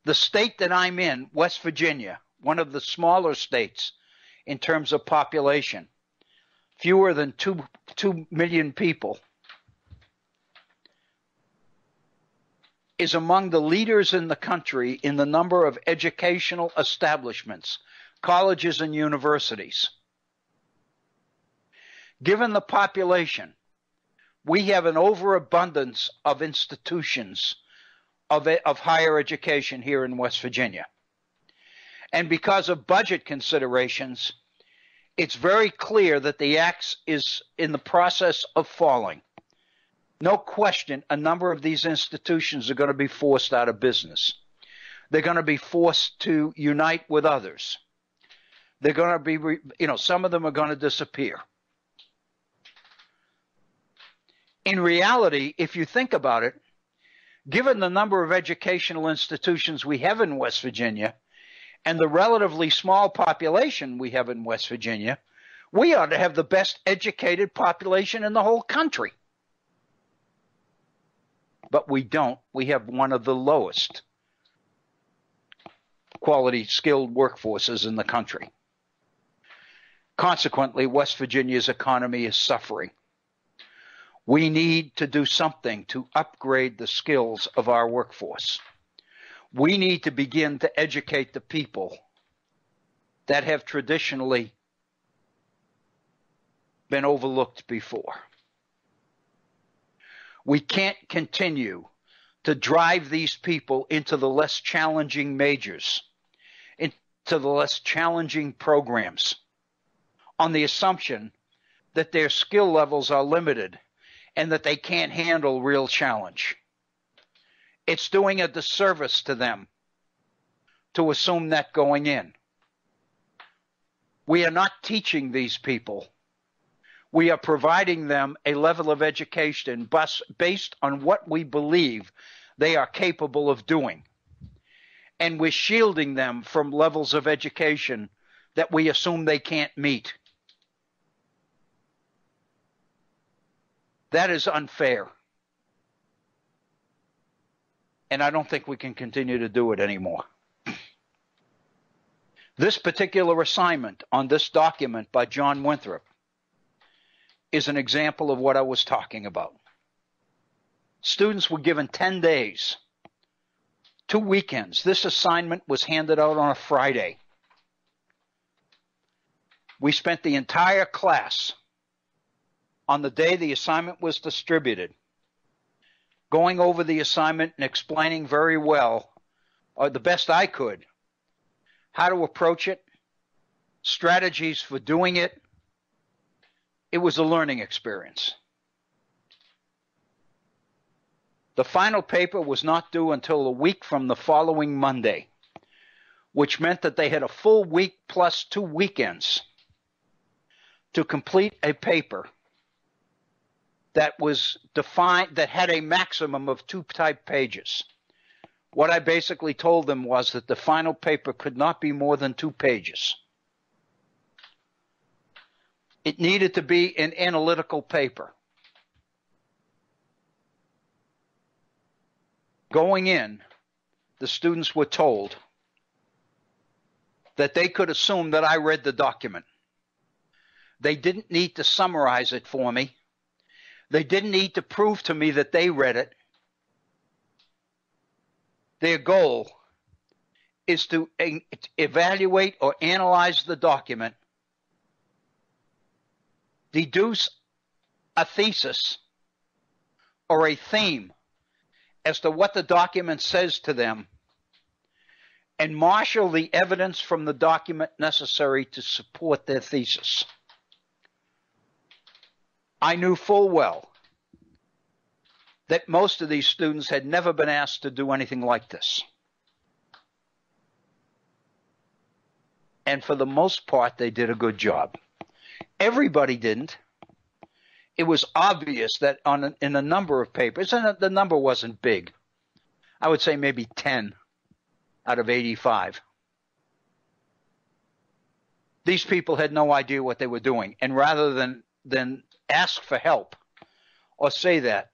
The state that I'm in, West Virginia, one of the smaller states in terms of population, fewer than 2 million people, is among the leaders in the country in the number of educational establishments, colleges and universities. Given the population, we have an overabundance of institutions of higher education here in West Virginia. And because of budget considerations, it's very clear that the axe is in the process of falling. No question, a number of these institutions are going to be forced out of business. They're going to be forced to unite with others. They're going to be, some of them are going to disappear. In reality, if you think about it, given the number of educational institutions we have in West Virginia and the relatively small population we have in West Virginia, we ought to have the best educated population in the whole country. But we don't. We have one of the lowest quality skilled workforces in the country. Consequently, West Virginia's economy is suffering. We need to do something to upgrade the skills of our workforce. We need to begin to educate the people that have traditionally been overlooked before. We can't continue to drive these people into the less challenging majors, into the less challenging programs, on the assumption that their skill levels are limited and that they can't handle real challenge. It's doing a disservice to them to assume that going in. We are not teaching these people. We are providing them a level of education based on what we believe they are capable of doing. And we're shielding them from levels of education that we assume they can't meet. That is unfair. And I don't think we can continue to do it anymore. This particular assignment on this document by John Winthrop is an example of what I was talking about. Students were given 10 days, 2 weekends. This assignment was handed out on a Friday. We spent the entire class on the day the assignment was distributed, going over the assignment and explaining very well, or the best I could, how to approach it, strategies for doing it. It was a learning experience. The final paper was not due until a week from the following Monday, which meant that they had a full week plus 2 weekends to complete a paper that was defined, that had a maximum of 2 type pages. What I basically told them was that the final paper could not be more than 2 pages. It needed to be an analytical paper. Going in, the students were told that they could assume that I read the document. They didn't need to summarize it for me. They didn't need to prove to me that they read it. Their goal is to evaluate or analyze the document, deduce a thesis or a theme as to what the document says to them, and marshal the evidence from the document necessary to support their thesis. I knew full well that most of these students had never been asked to do anything like this. And for the most part, they did a good job. Everybody didn't. It was obvious that in a number of papers, and the number wasn't big, I would say maybe 10 out of 85. These people had no idea what they were doing. And rather than ask for help or say that,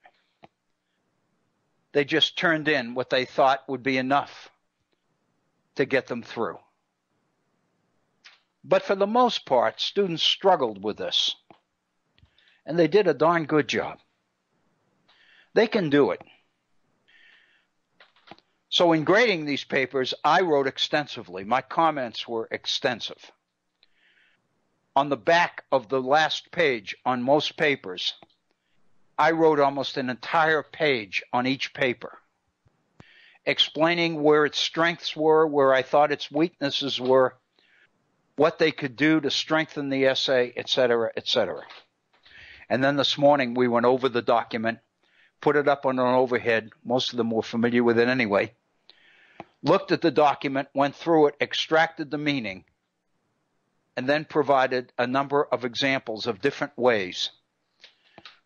they just turned in what they thought would be enough to get them through. But for the most part, students struggled with this. And they did a darn good job. They can do it. So in grading these papers, I wrote extensively. My comments were extensive. On the back of the last page on most papers, I wrote almost an entire page on each paper, explaining where its strengths were, where I thought its weaknesses were, what they could do to strengthen the essay, etc., etc. And then this morning we went over the document, put it up on an overhead. Most of them were familiar with it anyway. Looked at the document, went through it, extracted the meaning, and then provided a number of examples of different ways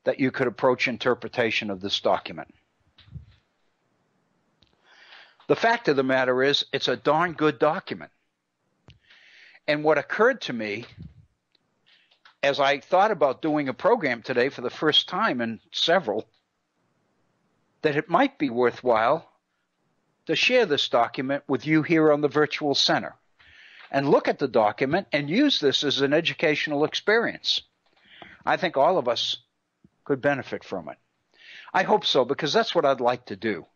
that you could approach interpretation of this document. The fact of the matter is, it's a darn good document. And what occurred to me as I thought about doing a program today for the first time in several, that it might be worthwhile to share this document with you here on the Virtual Center and look at the document and use this as an educational experience. I think all of us could benefit from it. I hope so, because that's what I'd like to do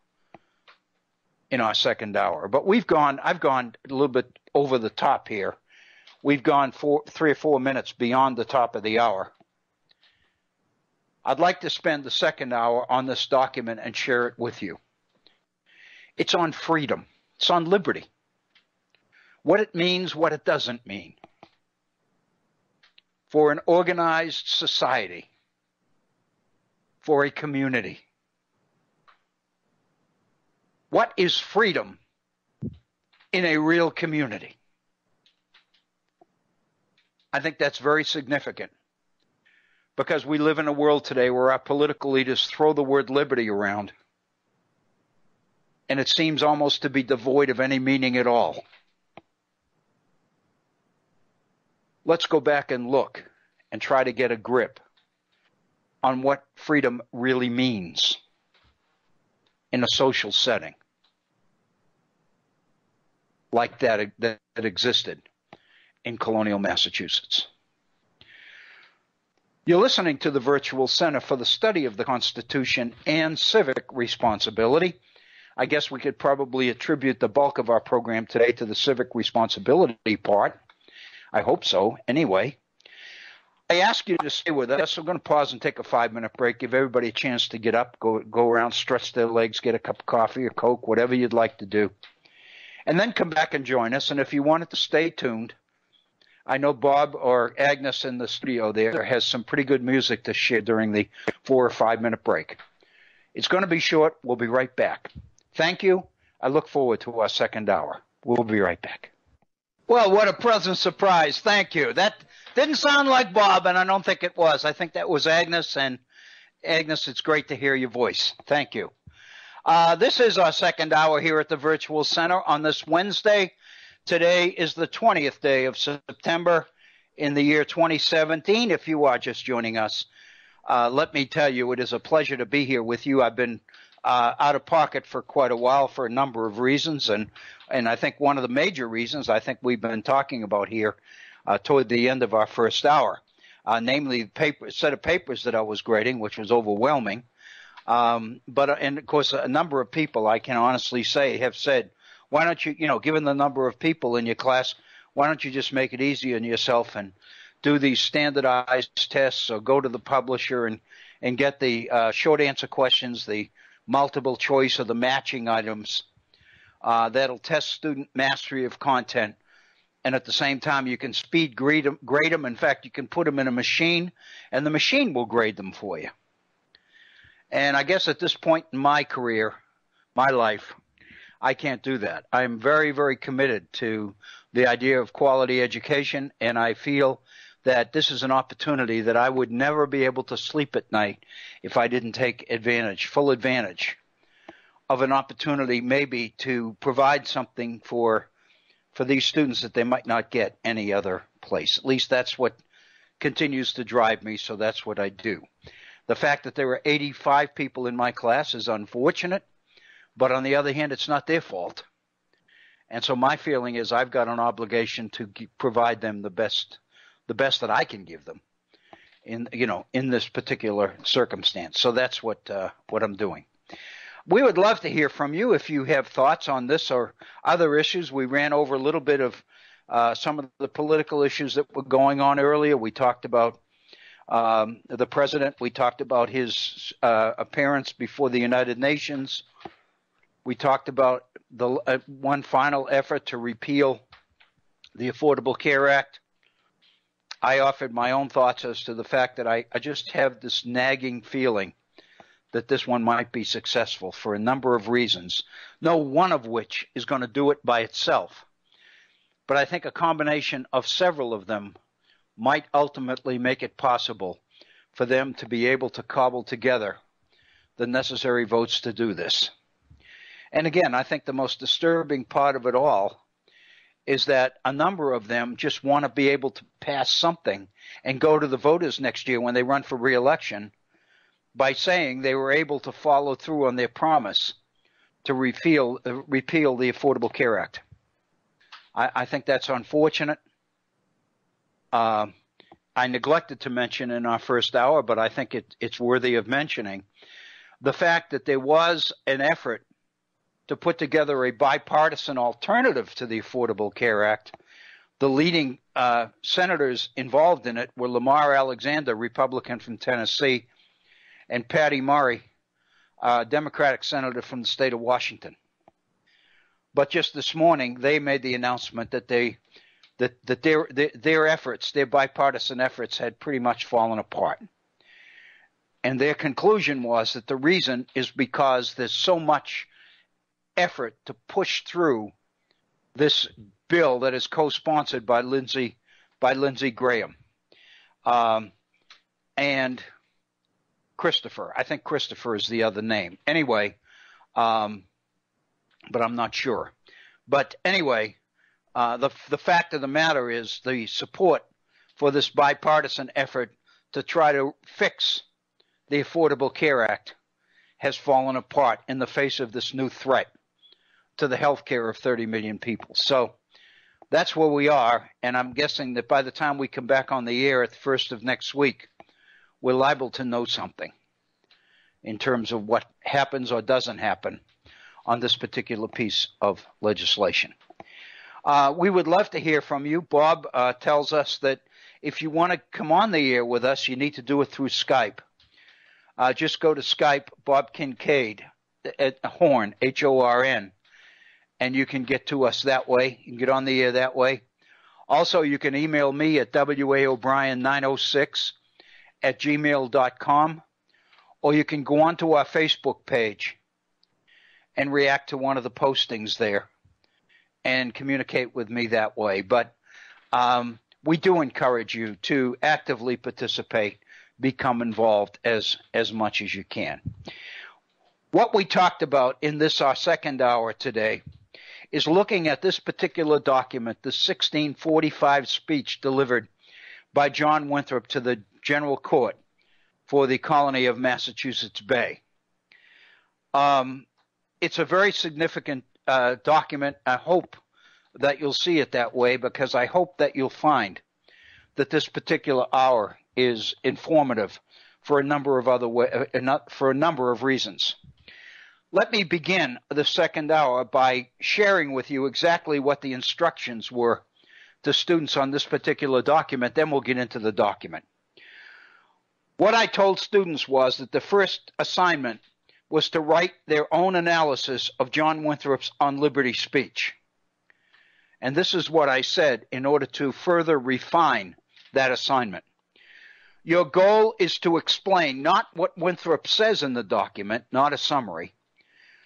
in our second hour. But I've gone a little bit over the top here. We've gone 3 or 4 minutes beyond the top of the hour. I'd like to spend the second hour on this document and share it with you. It's on freedom. It's on liberty. What it means, what it doesn't mean. For an organized society. For a community. What is freedom in a real community? I think that's very significant, because we live in a world today where our political leaders throw the word liberty around, and it seems almost to be devoid of any meaning at all. Let's go back and look and try to get a grip on what freedom really means in a social setting like that existed in colonial Massachusetts. You're listening to the Virtual Center for the Study of the Constitution and Civic Responsibility. I guess we could probably attribute the bulk of our program today to the civic responsibility part. I hope so, anyway. I ask you to stay with us. We're going to pause and take a 5-minute break, give everybody a chance to get up, go around, stretch their legs, get a cup of coffee or Coke, whatever you'd like to do, and then come back and join us. And if you wanted to stay tuned, I know Bob or Agnes in the studio there has some pretty good music to share during the 4 or 5 minute break. It's going to be short. We'll be right back. Thank you. I look forward to our second hour. We'll be right back. Well, what a pleasant surprise. Thank you. That didn't sound like Bob, and I don't think it was. I think that was Agnes. And Agnes, it's great to hear your voice. Thank you. This is our second hour here at the Virtual Center on this Wednesday. Today is the 20th day of September in the year 2017. If you are just joining us, let me tell you, it is a pleasure to be here with you. I've been out of pocket for quite a while for a number of reasons, and I think one of the major reasons I think we've been talking about here toward the end of our first hour, namely the set of papers that I was grading, which was overwhelming. And of course, a number of people, I can honestly say, have said, why don't you, given the number of people in your class, why don't you just make it easy on yourself and do these standardized tests, or go to the publisher and get the short answer questions, the multiple choice or the matching items that'll test student mastery of content. And at the same time, you can speed grade them. In fact, you can put them in a machine, and the machine will grade them for you. And I guess at this point in my career, my life, I can't do that. I'm very, very committed to the idea of quality education, and I feel that this is an opportunity that I would never be able to sleep at night if I didn't take full advantage of an opportunity maybe to provide something for these students that they might not get any other place. At least that's what continues to drive me, so that's what I do. The fact that there were 85 people in my class is unfortunate, but on the other hand, it's not their fault. And so my feeling is I've got an obligation to provide them the best that I can give them in this particular circumstance. So that's what I'm doing. We would love to hear from you if you have thoughts on this or other issues. We ran over a little bit of some of the political issues that were going on earlier. We talked about the president. We talked about his appearance before the United Nations. We talked about the one final effort to repeal the Affordable Care Act. I offered my own thoughts as to the fact that I just have this nagging feeling that this one might be successful for a number of reasons, no one of which is going to do it by itself. But I think a combination of several of them might ultimately make it possible for them to be able to cobble together the necessary votes to do this. And again, I think the most disturbing part of it all is that a number of them just want to be able to pass something and go to the voters next year when they run for re-election by saying they were able to follow through on their promise to repeal the Affordable Care Act. I think that's unfortunate. I neglected to mention in our first hour, but I think it's worthy of mentioning, the fact that there was an effort to put together a bipartisan alternative to the Affordable Care Act. The leading senators involved in it were Lamar Alexander, Republican from Tennessee, and Patty Murray, Democratic senator from the state of Washington. But just this morning, they made the announcement that their efforts, their bipartisan efforts, had pretty much fallen apart. And their conclusion was that the reason is because there's so much effort to push through this bill that is co-sponsored by Lindsey Graham and Christopher. I think Christopher is the other name. Anyway, but I'm not sure. But anyway, the fact of the matter is the support for this bipartisan effort to try to fix the Affordable Care Act has fallen apart in the face of this new threat to the health care of 30 million people. So that's where we are, and I'm guessing that by the time we come back on the air at the first of next week, we're liable to know something in terms of what happens or doesn't happen on this particular piece of legislation. We would love to hear from you. Bob tells us that if you want to come on the air with us, you need to do it through Skype. Just go to Skype, Bob Kincaid, at Horn, H-O-R-N, and you can get to us that way. You can get on the air that way. Also, you can email me at waobrien906@gmail.com, or you can go onto our Facebook page and react to one of the postings there and communicate with me that way. But we do encourage you to actively participate, become involved as much as you can. What we talked about in this, our second hour today, is looking at this particular document, the 1645 speech delivered by John Winthrop to the General Court for the colony of Massachusetts Bay. It's a very significant document. I hope that you'll see it that way, because I hope that you'll find that this particular hour is informative for a number of reasons. Let me begin the second hour by sharing with you exactly what the instructions were to students on this particular document. Then we'll get into the document. What I told students was that the first assignment was to write their own analysis of John Winthrop's On Liberty speech. And this is what I said in order to further refine that assignment. Your goal is to explain not what Winthrop says in the document, not a summary,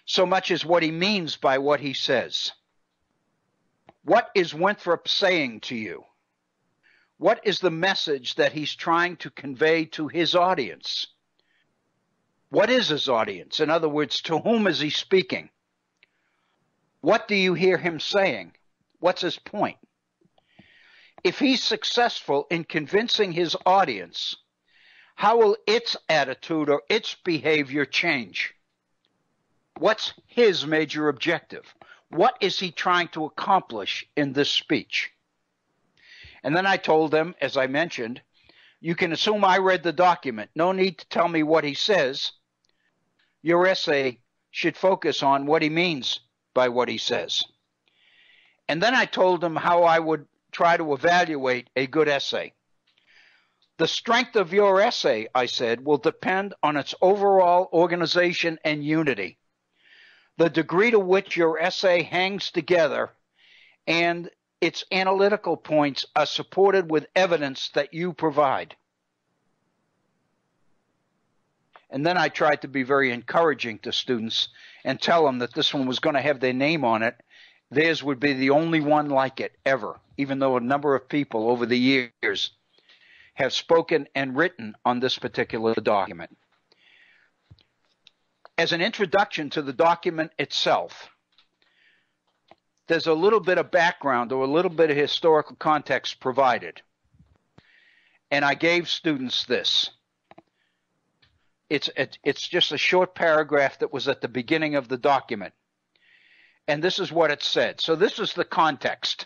so much as what he means by what he says. What is Winthrop saying to you? What is the message that he's trying to convey to his audience? What is his audience? In other words, to whom is he speaking? What do you hear him saying? What's his point? If he's successful in convincing his audience, how will its attitude or its behavior change? What's his major objective? What is he trying to accomplish in this speech? And then I told them, as I mentioned, you can assume I read the document. No need to tell me what he says. Your essay should focus on what he means by what he says. And then I told him how I would try to evaluate a good essay. The strength of your essay, I said, will depend on its overall organization and unity, the degree to which your essay hangs together, and its analytical points are supported with evidence that you provide. And then I tried to be very encouraging to students and tell them that this one was going to have their name on it. Theirs would be the only one like it ever, even though a number of people over the years have spoken and written on this particular document. As an introduction to the document itself, there's a little bit of background or a little bit of historical context provided. And I gave students this. It's just a short paragraph that was at the beginning of the document. And this is what it said. So this is the context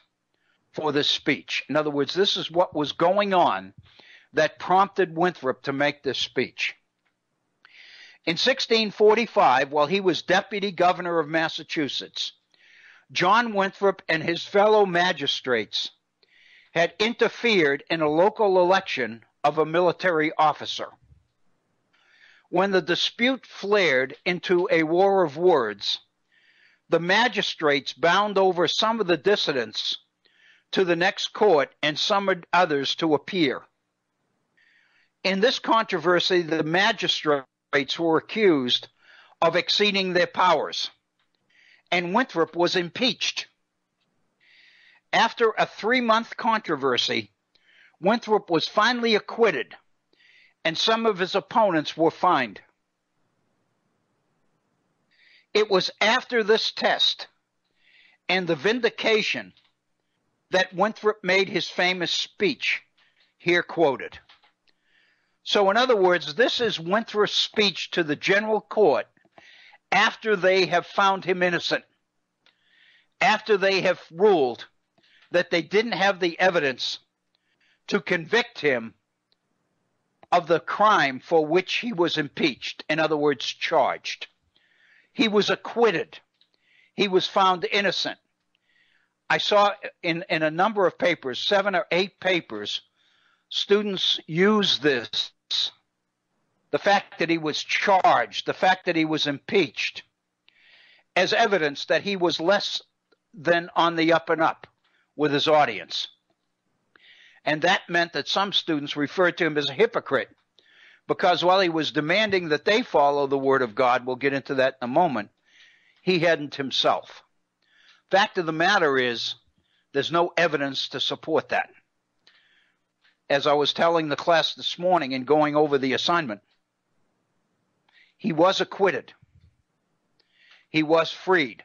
for this speech. In other words, this is what was going on that prompted Winthrop to make this speech. In 1645, while he was deputy governor of Massachusetts, John Winthrop and his fellow magistrates had interfered in a local election of a military officer. When the dispute flared into a war of words, the magistrates bound over some of the dissidents to the next court and summoned others to appear. In this controversy, the magistrates were accused of exceeding their powers, and Winthrop was impeached. After a 3-month controversy, Winthrop was finally acquitted, and some of his opponents were fined. It was after this test and the vindication that Winthrop made his famous speech, here quoted. So in other words, this is Winthrop's speech to the general court after they have found him innocent, after they have ruled that they didn't have the evidence to convict him of the crime for which he was impeached, in other words, charged. He was acquitted. He was found innocent. I saw in a number of papers, 7 or 8 papers, students use this, the fact that he was charged, the fact that he was impeached, as evidence that he was less than on the up and up with his audience. And that meant that some students referred to him as a hypocrite, because while he was demanding that they follow the word of God, we'll get into that in a moment, he hadn't himself. Fact of the matter is, there's no evidence to support that. As I was telling the class this morning in going over the assignment, he was acquitted. He was freed.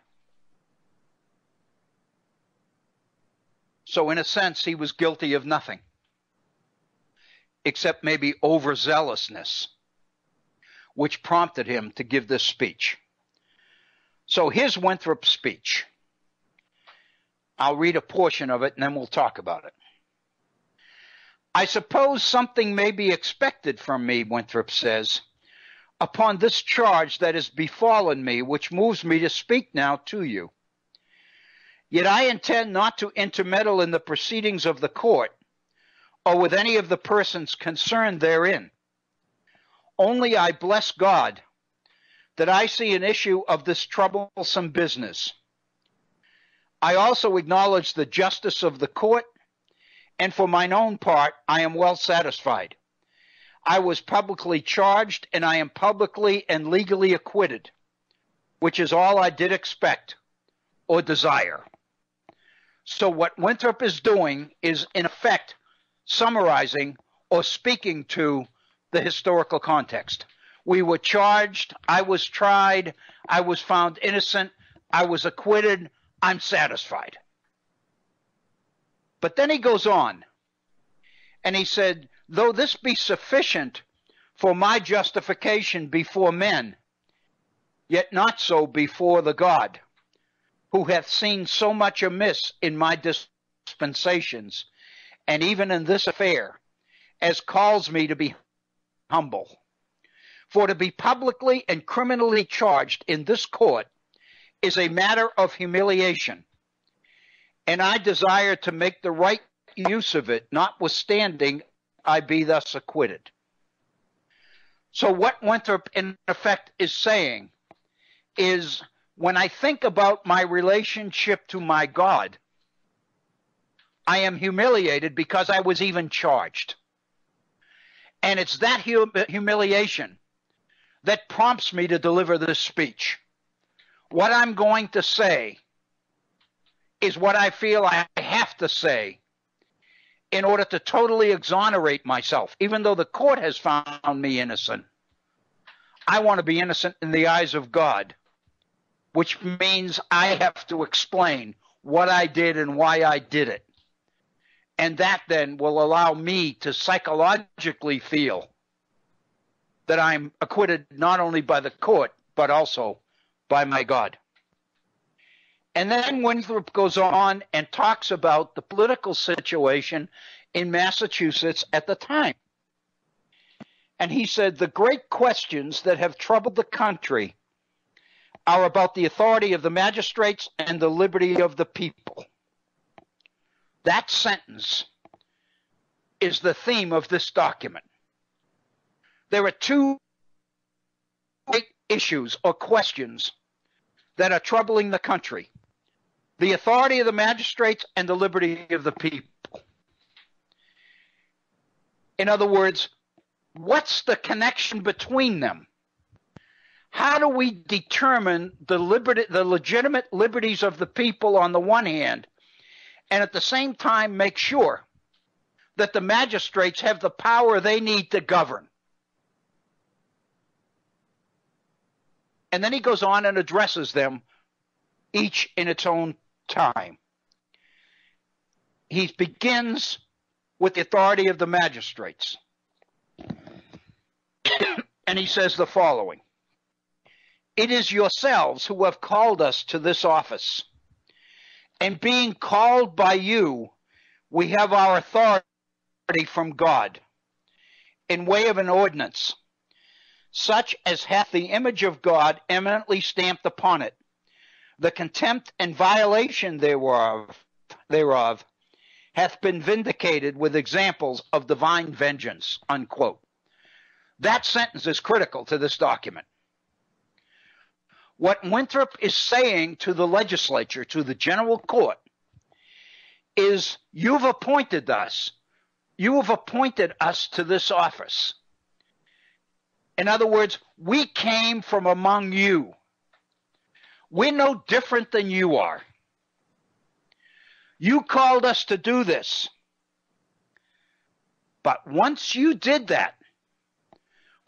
So in a sense, he was guilty of nothing, except maybe overzealousness, which prompted him to give this speech. So here's Winthrop's speech. I'll read a portion of it and then we'll talk about it. I suppose something may be expected from me, Winthrop says, upon this charge that has befallen me, which moves me to speak now to you. Yet I intend not to intermeddle in the proceedings of the court or with any of the persons concerned therein. Only I bless God that I see an issue of this troublesome business. I also acknowledge the justice of the court, and for mine own part, I am well satisfied. I was publicly charged, and I am publicly and legally acquitted, which is all I did expect or desire. So what Winthrop is doing is, in effect, summarizing or speaking to the historical context. We were charged, I was tried, I was found innocent, I was acquitted, I'm satisfied. But then he goes on, and he said, though this be sufficient for my justification before men, yet not so before the God, who hath seen so much amiss in my dispensations, and even in this affair, as calls me to be humble. For to be publicly and criminally charged in this court is a matter of humiliation, and I desire to make the right use of it, notwithstanding I be thus acquitted. So what Winthrop, in effect, is saying is, when I think about my relationship to my God, I am humiliated because I was even charged. And it's that humiliation that prompts me to deliver this speech. What I'm going to say is what I feel I have to say in order to totally exonerate myself. Even though the court has found me innocent, I want to be innocent in the eyes of God, which means I have to explain what I did and why I did it. And that then will allow me to psychologically feel that I'm acquitted not only by the court, but also by my God. And then Winthrop goes on and talks about the political situation in Massachusetts at the time. And he said, the great questions that have troubled the country are about the authority of the magistrates and the liberty of the people. That sentence is the theme of this document. There are two great issues or questions that are troubling the country: the authority of the magistrates and the liberty of the people. In other words, what's the connection between them? How do we determine the legitimate liberties of the people on the one hand, and at the same time make sure that the magistrates have the power they need to govern? And then he goes on and addresses them each in its own time. He begins with the authority of the magistrates. And he says the following: it is yourselves who have called us to this office, and being called by you, we have our authority from God in way of an ordinance, such as hath the image of God eminently stamped upon it. The contempt and violation thereof hath been vindicated with examples of divine vengeance, unquote. That sentence is critical to this document. What Winthrop is saying to the legislature, to the general court, is you've appointed us. You have appointed us to this office. In other words, we came from among you. We're no different than you are. You called us to do this. But once you did that,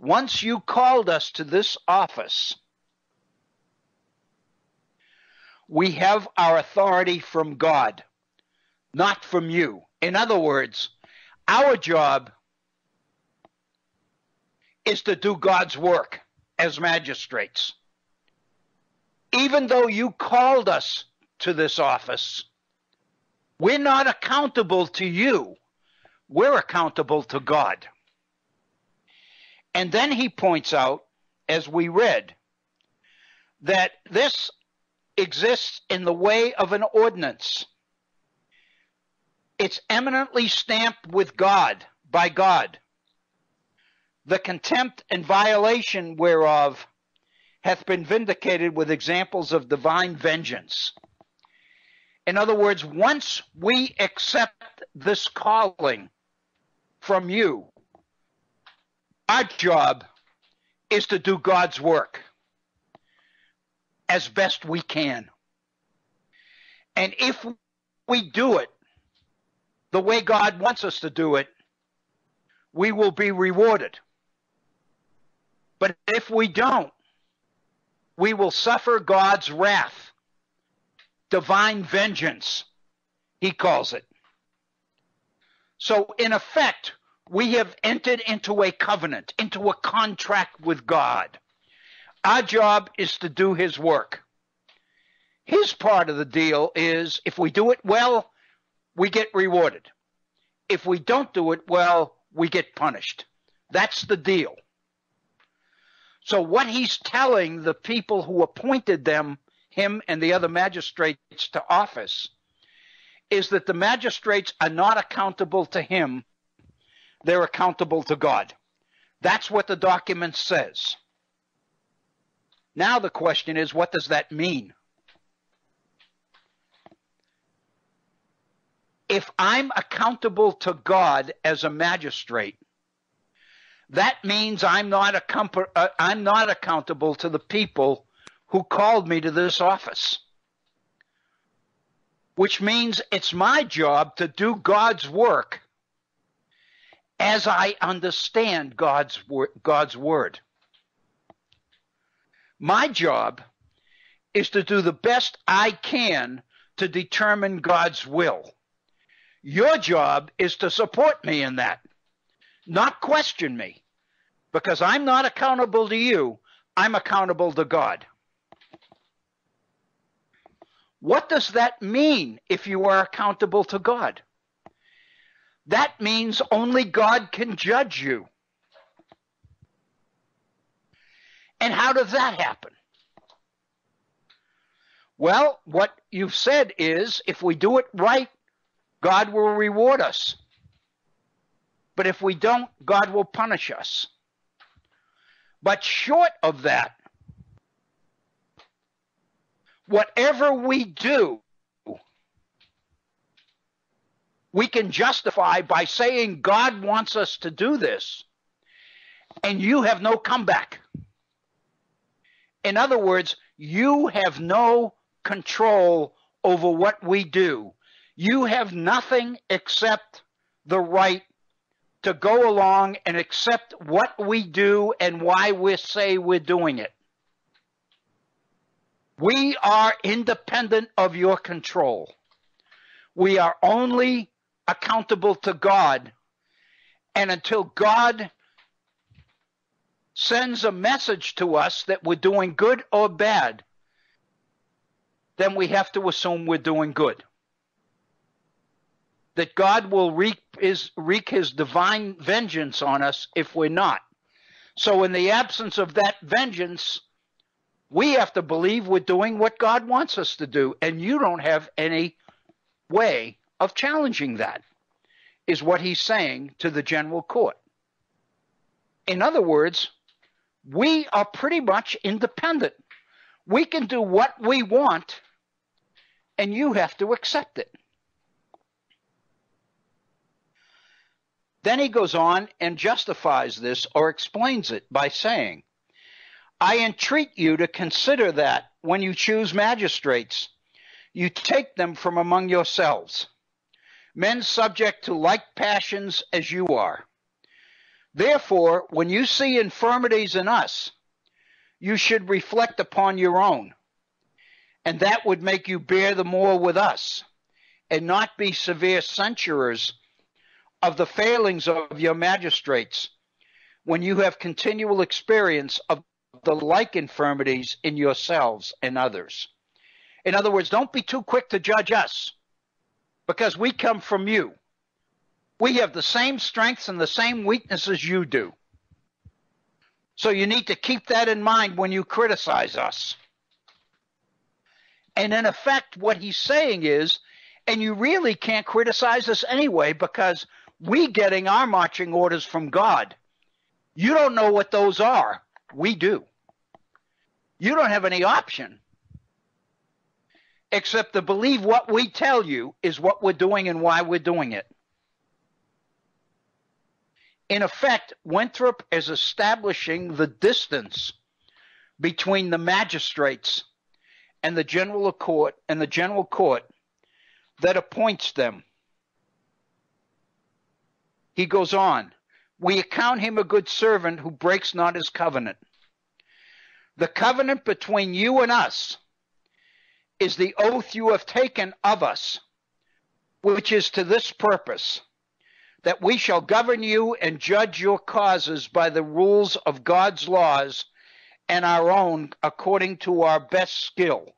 once you called us to this office, we have our authority from God, not from you. In other words, our job is to do God's work as magistrates. Even though you called us to this office, we're not accountable to you. We're accountable to God. And then he points out, as we read, that this exists in the way of an ordinance. It's eminently stamped with God, by God. The contempt and violation whereof hath been vindicated with examples of divine vengeance. In other words, once we accept this calling from you, our job is to do God's work as best we can. And if we do it the way God wants us to do it, we will be rewarded. But if we don't, we will suffer God's wrath, divine vengeance, he calls it. So in effect, we have entered into a covenant, into a contract with God. Our job is to do his work. His part of the deal is if we do it well, we get rewarded. If we don't do it well, we get punished. That's the deal. So what he's telling the people who appointed him and the other magistrates to office, is that the magistrates are not accountable to him. They're accountable to God. That's what the document says. Now the question is, what does that mean? If I'm accountable to God as a magistrate, that means I'm not accountable to the people who called me to this office. Which means it's my job to do God's work as I understand God's word. My job is to do the best I can to determine God's will. Your job is to support me in that, not question me, because I'm not accountable to you. I'm accountable to God. What does that mean if you are accountable to God? That means only God can judge you. And how does that happen? Well, what you've said is if we do it right, God will reward us. But if we don't, God will punish us. But short of that, whatever we do, we can justify by saying God wants us to do this, and you have no comeback. In other words, you have no control over what we do. You have nothing except the right to go along and accept what we do and why we say we're doing it. We are independent of your control. We are only accountable to God. And until God sends a message to us that we're doing good or bad, then we have to assume we're doing good. That God will wreak his divine vengeance on us if we're not. So in the absence of that vengeance, we have to believe we're doing what God wants us to do, and you don't have any way of challenging that, is what he's saying to the general court. In other words, we are pretty much independent. We can do what we want, and you have to accept it. Then he goes on and justifies this or explains it by saying, I entreat you to consider that when you choose magistrates, you take them from among yourselves, men subject to like passions as you are. Therefore, when you see infirmities in us, you should reflect upon your own, and that would make you bear the more with us, and not be severe censurers of the failings of your magistrates, when you have continual experience of the like infirmities in yourselves and others. In other words, don't be too quick to judge us, because we come from you. We have the same strengths and the same weaknesses you do. So you need to keep that in mind when you criticize us. And in effect, what he's saying is, and you really can't criticize us anyway, because we're getting our marching orders from God. You don't know what those are. We do. You don't have any option except to believe what we tell you is what we're doing and why we're doing it. In effect, Winthrop is establishing the distance between the magistrates and the general court that appoints them. He goes on, we account him a good servant who breaks not his covenant. The covenant between you and us is the oath you have taken of us, which is to this purpose, that we shall govern you and judge your causes by the rules of God's laws and our own according to our best skill.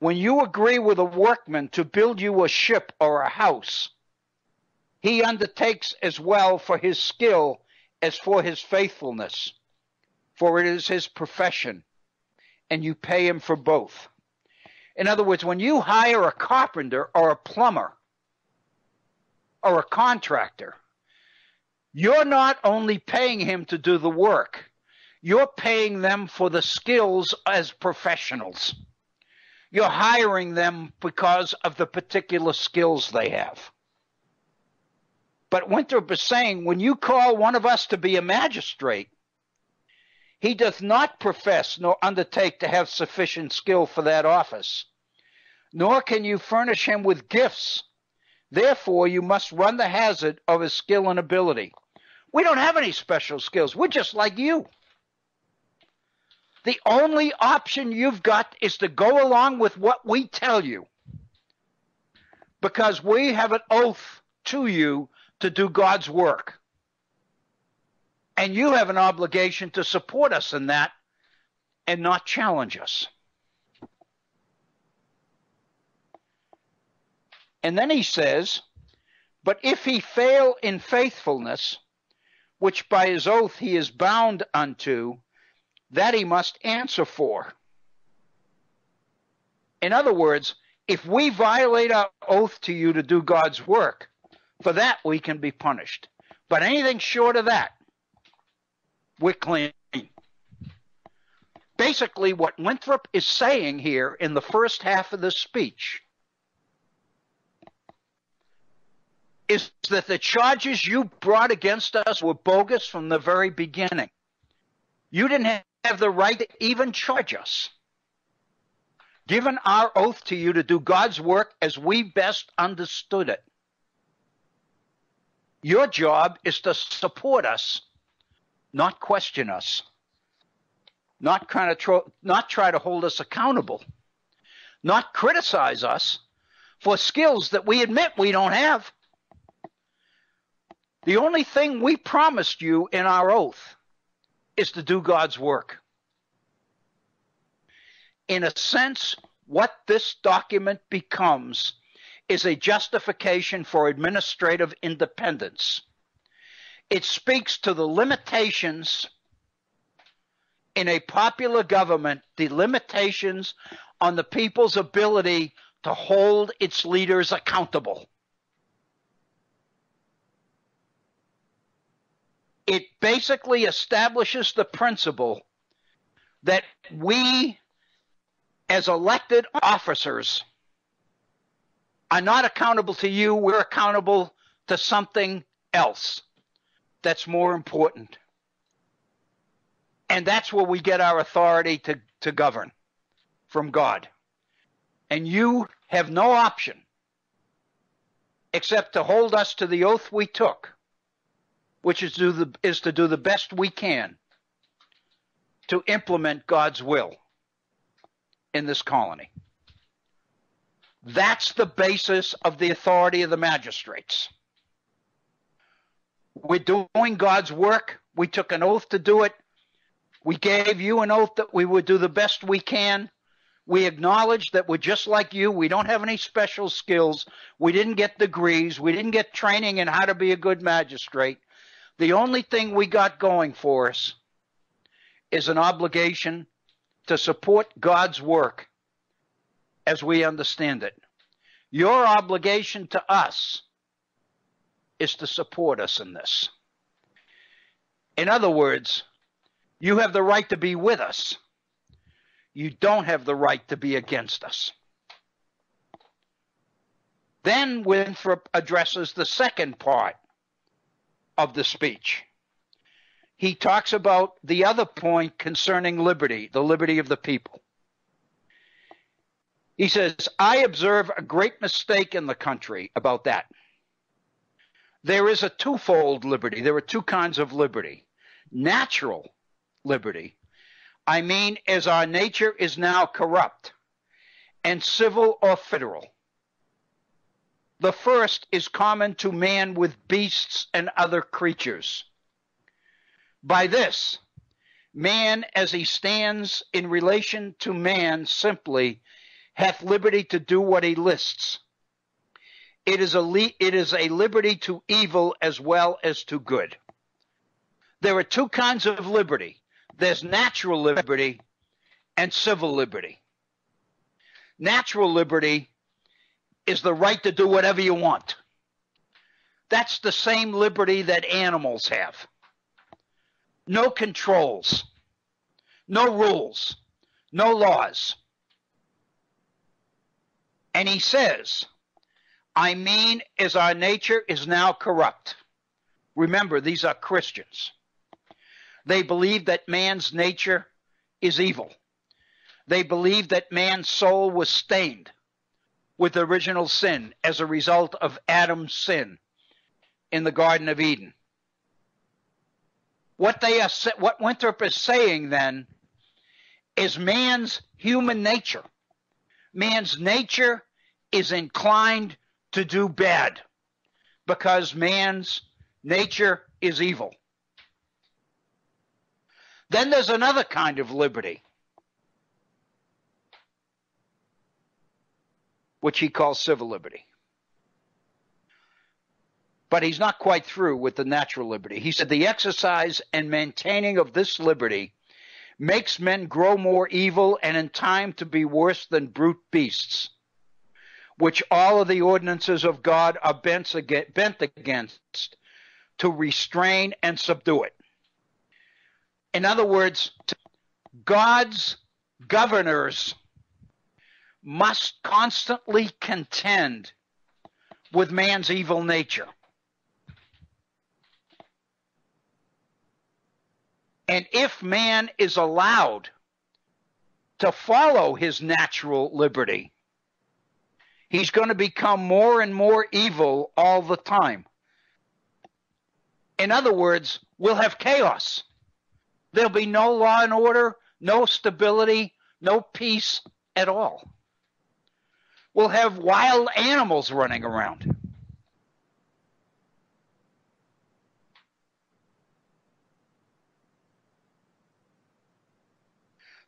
When you agree with a workman to build you a ship or a house, he undertakes as well for his skill as for his faithfulness, for it is his profession, and you pay him for both. In other words, when you hire a carpenter or a plumber or a contractor, you're not only paying him to do the work, you're paying them for the skills as professionals. You're hiring them because of the particular skills they have. But Winthrop is saying, when you call one of us to be a magistrate, he doth not profess nor undertake to have sufficient skill for that office, nor can you furnish him with gifts. Therefore, you must run the hazard of his skill and ability. We don't have any special skills. We're just like you. The only option you've got is to go along with what we tell you, because we have an oath to you to do God's work. And you have an obligation to support us in that and not challenge us. And then he says, but if he fail in faithfulness, which by his oath he is bound unto, that he must answer for. In other words, if we violate our oath to you to do God's work, for that we can be punished. But anything short of that, we're clean. Basically, what Winthrop is saying here in the first half of this speech is that the charges you brought against us were bogus from the very beginning. You didn't have the right to even charge us. Given our oath to you to do God's work as we best understood it, your job is to support us, not question us, not try to hold us accountable, not criticize us for skills that we admit we don't have. The only thing we promised you in our oath is to do God's work. In a sense, what this document becomes is a justification for administrative independence. It speaks to the limitations in a popular government, the limitations on the people's ability to hold its leaders accountable. It basically establishes the principle that we, as elected officers, are not accountable to you. We're accountable to something else that's more important. And that's where we get our authority to govern, from God. And you have no option except to hold us to the oath we took, which is to do the best we can to implement God's will in this colony. That's the basis of the authority of the magistrates. We're doing God's work. We took an oath to do it. We gave you an oath that we would do the best we can. We acknowledge that we're just like you. We don't have any special skills. We didn't get degrees. We didn't get training in how to be a good magistrate. The only thing we got going for us is an obligation to support God's work as we understand it. Your obligation to us is to support us in this. In other words, you have the right to be with us. You don't have the right to be against us. Then Winthrop addresses the second part of the speech. He talks about the other point concerning liberty, the liberty of the people. He says, I observe a great mistake in the country about that. There is a twofold liberty. There are two kinds of liberty. Natural liberty, I mean, as our nature is now corrupt, and civil or federal. The first is common to man with beasts and other creatures. By this, man as he stands in relation to man simply hath liberty to do what he lists. It is a liberty to evil as well as to good. There are two kinds of liberty. There's natural liberty and civil liberty. Natural liberty is the right to do whatever you want. That's the same liberty that animals have. No controls, no rules, no laws. And he says, I mean, as our nature is now corrupt. Remember, these are Christians. They believe that man's nature is evil. They believe that man's soul was stained with original sin as a result of Adam's sin in the Garden of Eden. What Winthrop is saying then is man's human nature. Man's nature is inclined to do bad because man's nature is evil. Then there's another kind of liberty, which he calls civil liberty. But he's not quite through with the natural liberty. He said the exercise and maintaining of this liberty makes men grow more evil and in time to be worse than brute beasts, which all of the ordinances of God are bent against to restrain and subdue it. In other words, God's governors must constantly contend with man's evil nature. And if man is allowed to follow his natural liberty, he's going to become more and more evil all the time. In other words, we'll have chaos. There'll be no law and order, no stability, no peace at all. We'll have wild animals running around.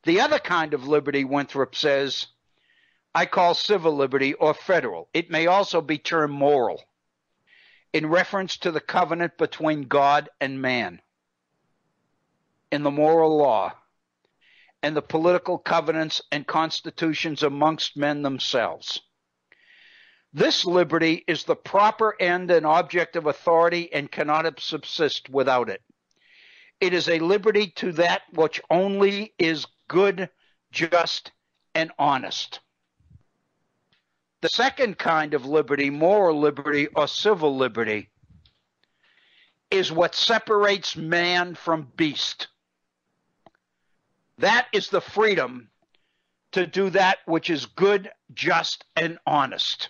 The other kind of liberty, Winthrop says, I call civil liberty or federal. It may also be termed moral, in reference to the covenant between God and man in the moral law and the political covenants and constitutions amongst men themselves. This liberty is the proper end and object of authority and cannot subsist without it. It is a liberty to that which only is good, just, and honest. The second kind of liberty, moral liberty or civil liberty, is what separates man from beast. That is the freedom to do that which is good, just, and honest.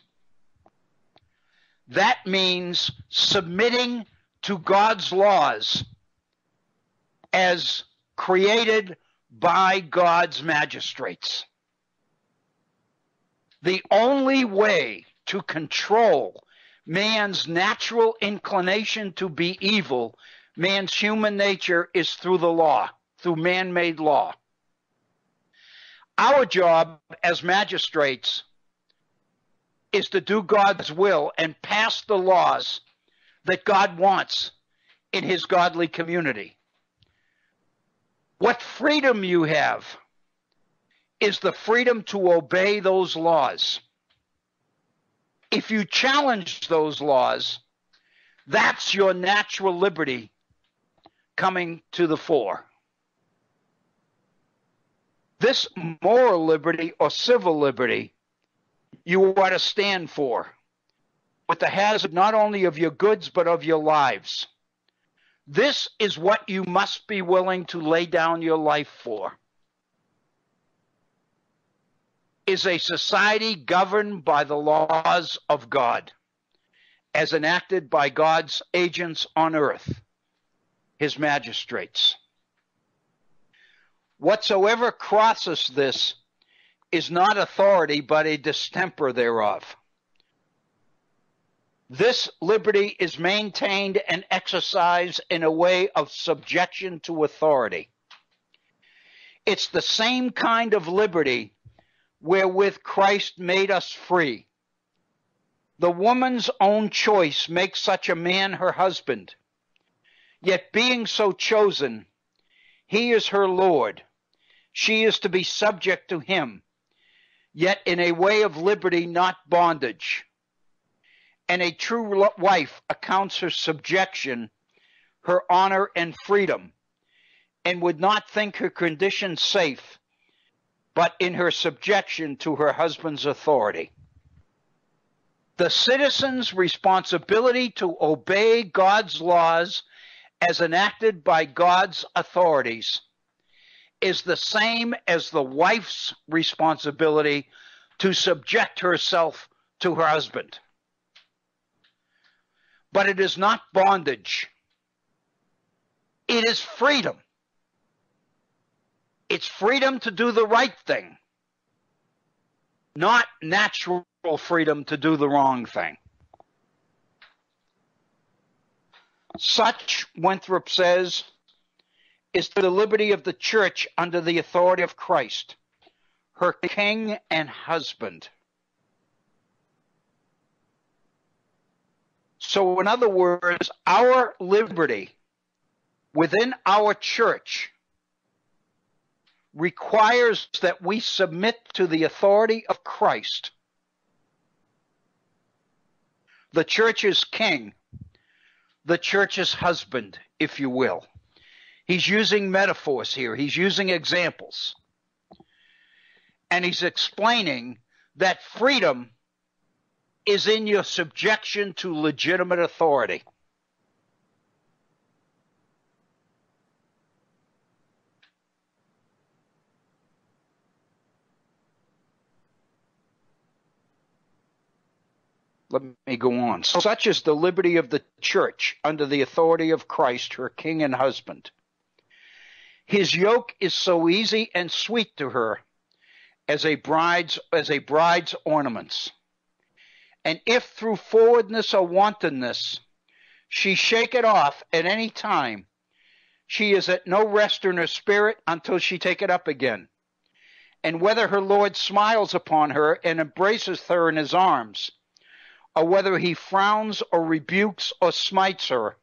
That means submitting to God's laws as created by God's magistrates. The only way to control man's natural inclination to be evil, man's human nature, is through the law, through man-made law. Our job as magistrates is to do God's will and pass the laws that God wants in his godly community. What freedom you have is the freedom to obey those laws. If you challenge those laws, that's your natural liberty coming to the fore. This moral liberty or civil liberty you are to stand for, with the hazard not only of your goods but of your lives. This is what you must be willing to lay down your life for. Is a society governed by the laws of God, as enacted by God's agents on earth, his magistrates. Whatsoever crosses this is not authority, but a distemper thereof. This liberty is maintained and exercised in a way of subjection to authority. It's the same kind of liberty wherewith Christ made us free. The woman's own choice makes such a man her husband. Yet being so chosen, he is her Lord. She is to be subject to him, yet in a way of liberty, not bondage. And a true wife accounts her subjection, her honor and freedom, and would not think her condition safe, but in her subjection to her husband's authority. The citizen's responsibility to obey God's laws as enacted by God's authorities is the same as the wife's responsibility to subject herself to her husband. But it is not bondage. It is freedom. It's freedom to do the right thing, not natural freedom to do the wrong thing. Such, Winthrop says, is the liberty of the church under the authority of Christ, her king and husband. So, in other words, our liberty within our church requires that we submit to the authority of Christ. The church's king, the church's husband, if you will. He's using metaphors here. He's using examples. And he's explaining that freedom is in your subjection to legitimate authority. Let me go on. Such is the liberty of the church under the authority of Christ, her king and husband. His yoke is so easy and sweet to her as a bride's ornaments. And if through forwardness or wantonness she shake it off at any time, she is at no rest in her spirit until she take it up again. And whether her Lord smiles upon her and embraces her in his arms, or whether he frowns or rebukes or smites her,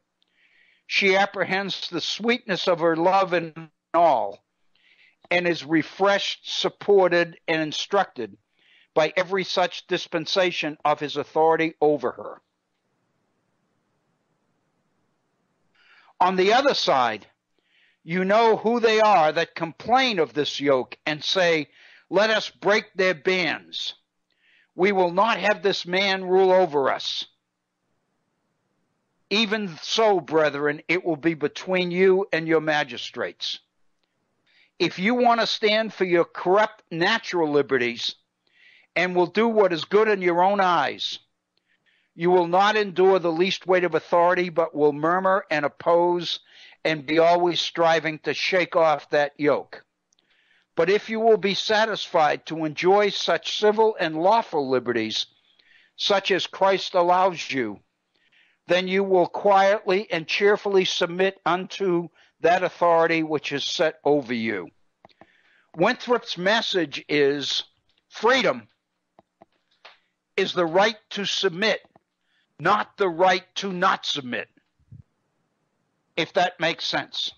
she apprehends the sweetness of her love in all, and is refreshed, supported, and instructed by every such dispensation of his authority over her. On the other side, you know who they are that complain of this yoke and say, "Let us break their bands. We will not have this man rule over us." Even so, brethren, it will be between you and your magistrates. If you want to stand for your corrupt natural liberties and will do what is good in your own eyes, you will not endure the least weight of authority, but will murmur and oppose and be always striving to shake off that yoke. But if you will be satisfied to enjoy such civil and lawful liberties, such as Christ allows you, then you will quietly and cheerfully submit unto that authority which is set over you. Winthrop's message is freedom is the right to submit, not the right to not submit, if that makes sense.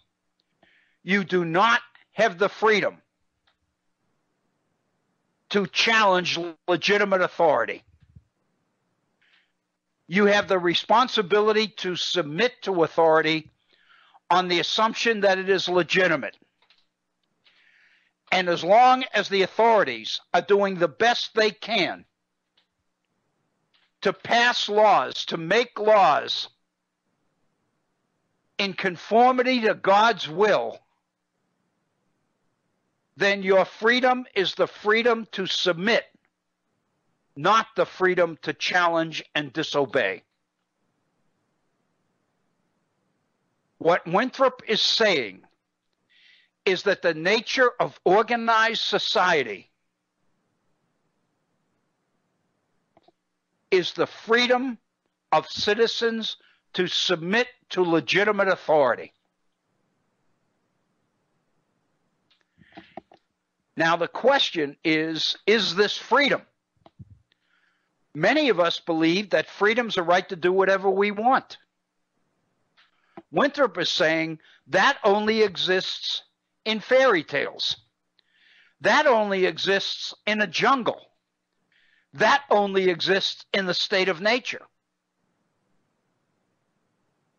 You do not have the freedom to challenge legitimate authority. You have the responsibility to submit to authority on the assumption that it is legitimate. And as long as the authorities are doing the best they can to pass laws, to make laws in conformity to God's will, then your freedom is the freedom to submit, not the freedom to challenge and disobey. What Winthrop is saying is that the nature of organized society is the freedom of citizens to submit to legitimate authority. Now the question is this freedom? Many of us believe that freedom's a right to do whatever we want. Winthrop is saying that only exists in fairy tales. That only exists in a jungle. That only exists in the state of nature.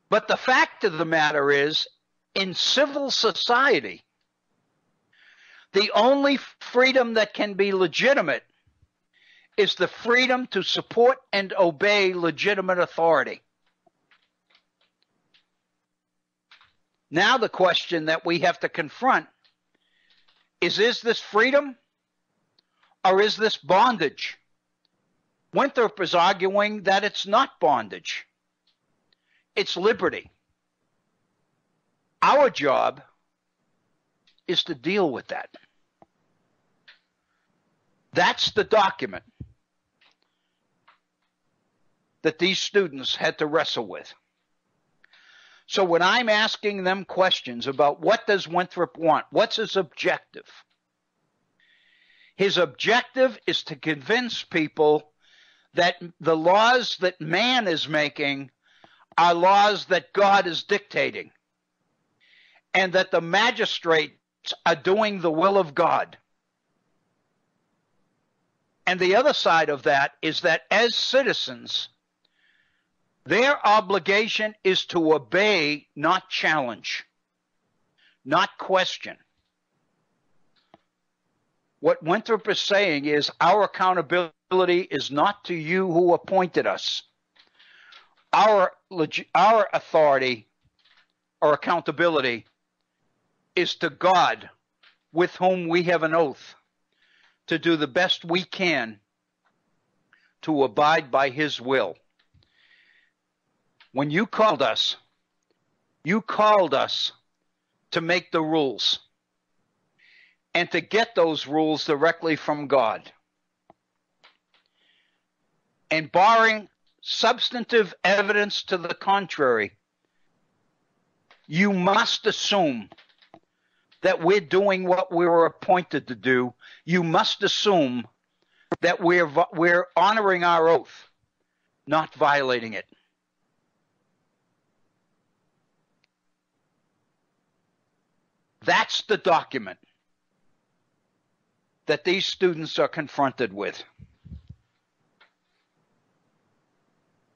But the fact of the matter is, in civil society, the only freedom that can be legitimate is the freedom to support and obey legitimate authority. Now the question that we have to confront is this freedom or is this bondage? Winthrop is arguing that it's not bondage. It's liberty. Our job is to deal with that. That's the document that these students had to wrestle with. So when I'm asking them questions about what does Winthrop want, what's his objective? His objective is to convince people that the laws that man is making are laws that God is dictating, and that the magistrates are doing the will of God. And the other side of that is that as citizens, their obligation is to obey, not challenge, not question. What Winthrop is saying is our accountability is not to you who appointed us. Our authority or accountability is to God, with whom we have an oath to do the best we can to abide by his will. When you called us to make the rules and to get those rules directly from God. And barring substantive evidence to the contrary, you must assume that we're doing what we were appointed to do. You must assume that we're honoring our oath, not violating it. That's the document that these students are confronted with.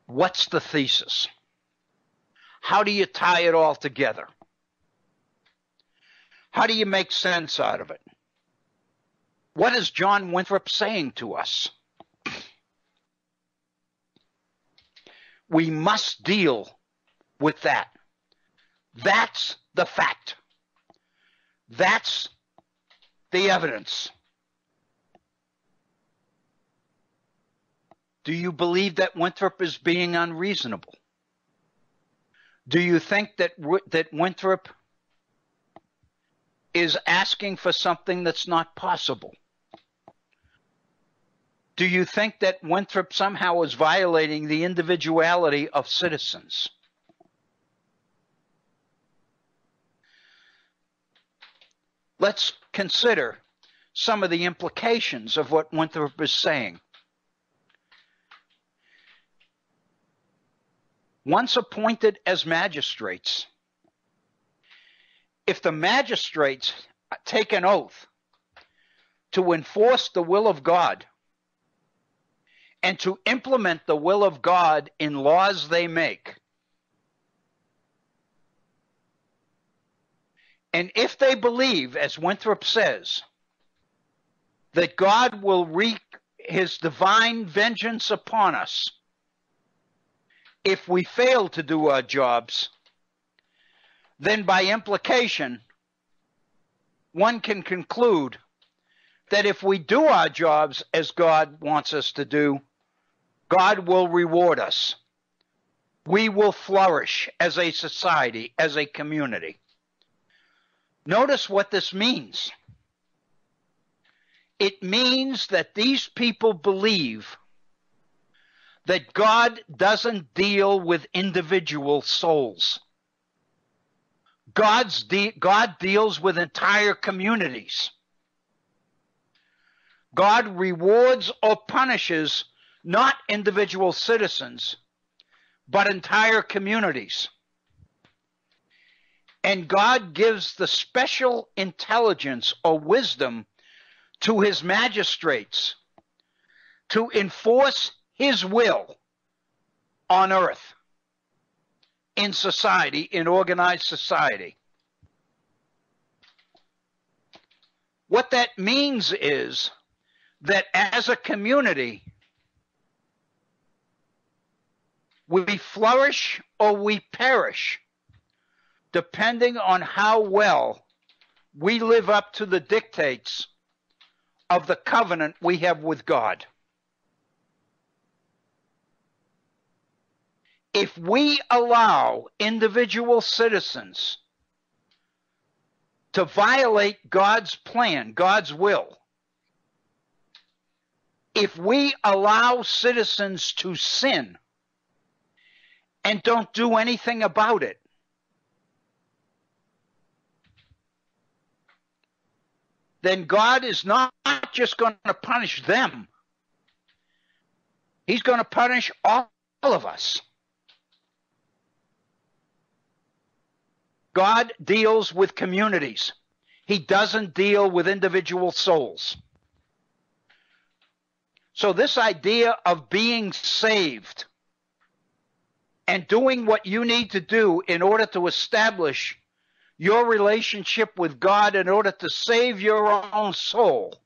What's the thesis? How do you tie it all together? How do you make sense out of it? What is John Winthrop saying to us? We must deal with that. That's the fact. That's the evidence. Do you believe that Winthrop is being unreasonable? Do you think that Winthrop is asking for something that's not possible? Do you think that Winthrop somehow is violating the individuality of citizens? Let's consider some of the implications of what Winthrop is saying. Once appointed as magistrates, if the magistrates take an oath to enforce the will of God and to implement the will of God in laws they make, and if they believe, as Winthrop says, that God will wreak his divine vengeance upon us if we fail to do our jobs, then by implication, one can conclude that if we do our jobs as God wants us to do, God will reward us. We will flourish as a society, as a community. Notice what this means. It means that these people believe that God doesn't deal with individual souls. God deals with entire communities. God rewards or punishes not individual citizens, but entire communities. And God gives the special intelligence or wisdom to his magistrates to enforce his will on earth, in society, in organized society. What that means is that as a community, we flourish or we perish, depending on how well we live up to the dictates of the covenant we have with God. If we allow individual citizens to violate God's plan, God's will, if we allow citizens to sin and don't do anything about it, then God is not just going to punish them. He's going to punish all of us. God deals with communities. He doesn't deal with individual souls. So this idea of being saved and doing what you need to do in order to establish your relationship with God in order to save your own soul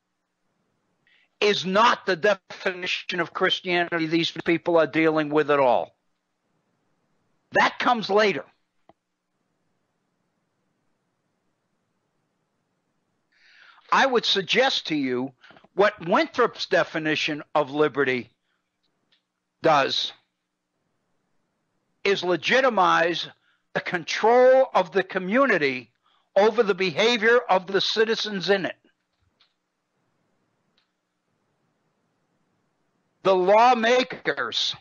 is not the definition of Christianity these people are dealing with at all. That comes later. I would suggest to you what Winthrop's definition of liberty does is legitimize the control of the community over the behavior of the citizens in it. The lawmakers,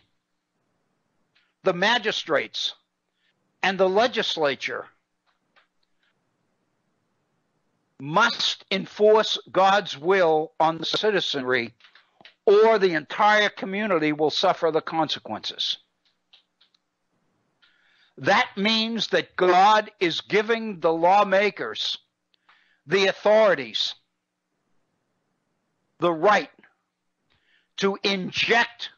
the magistrates, and the legislature must enforce God's will on the citizenry, or the entire community will suffer the consequences. That means that God is giving the lawmakers, the authorities, the right to inject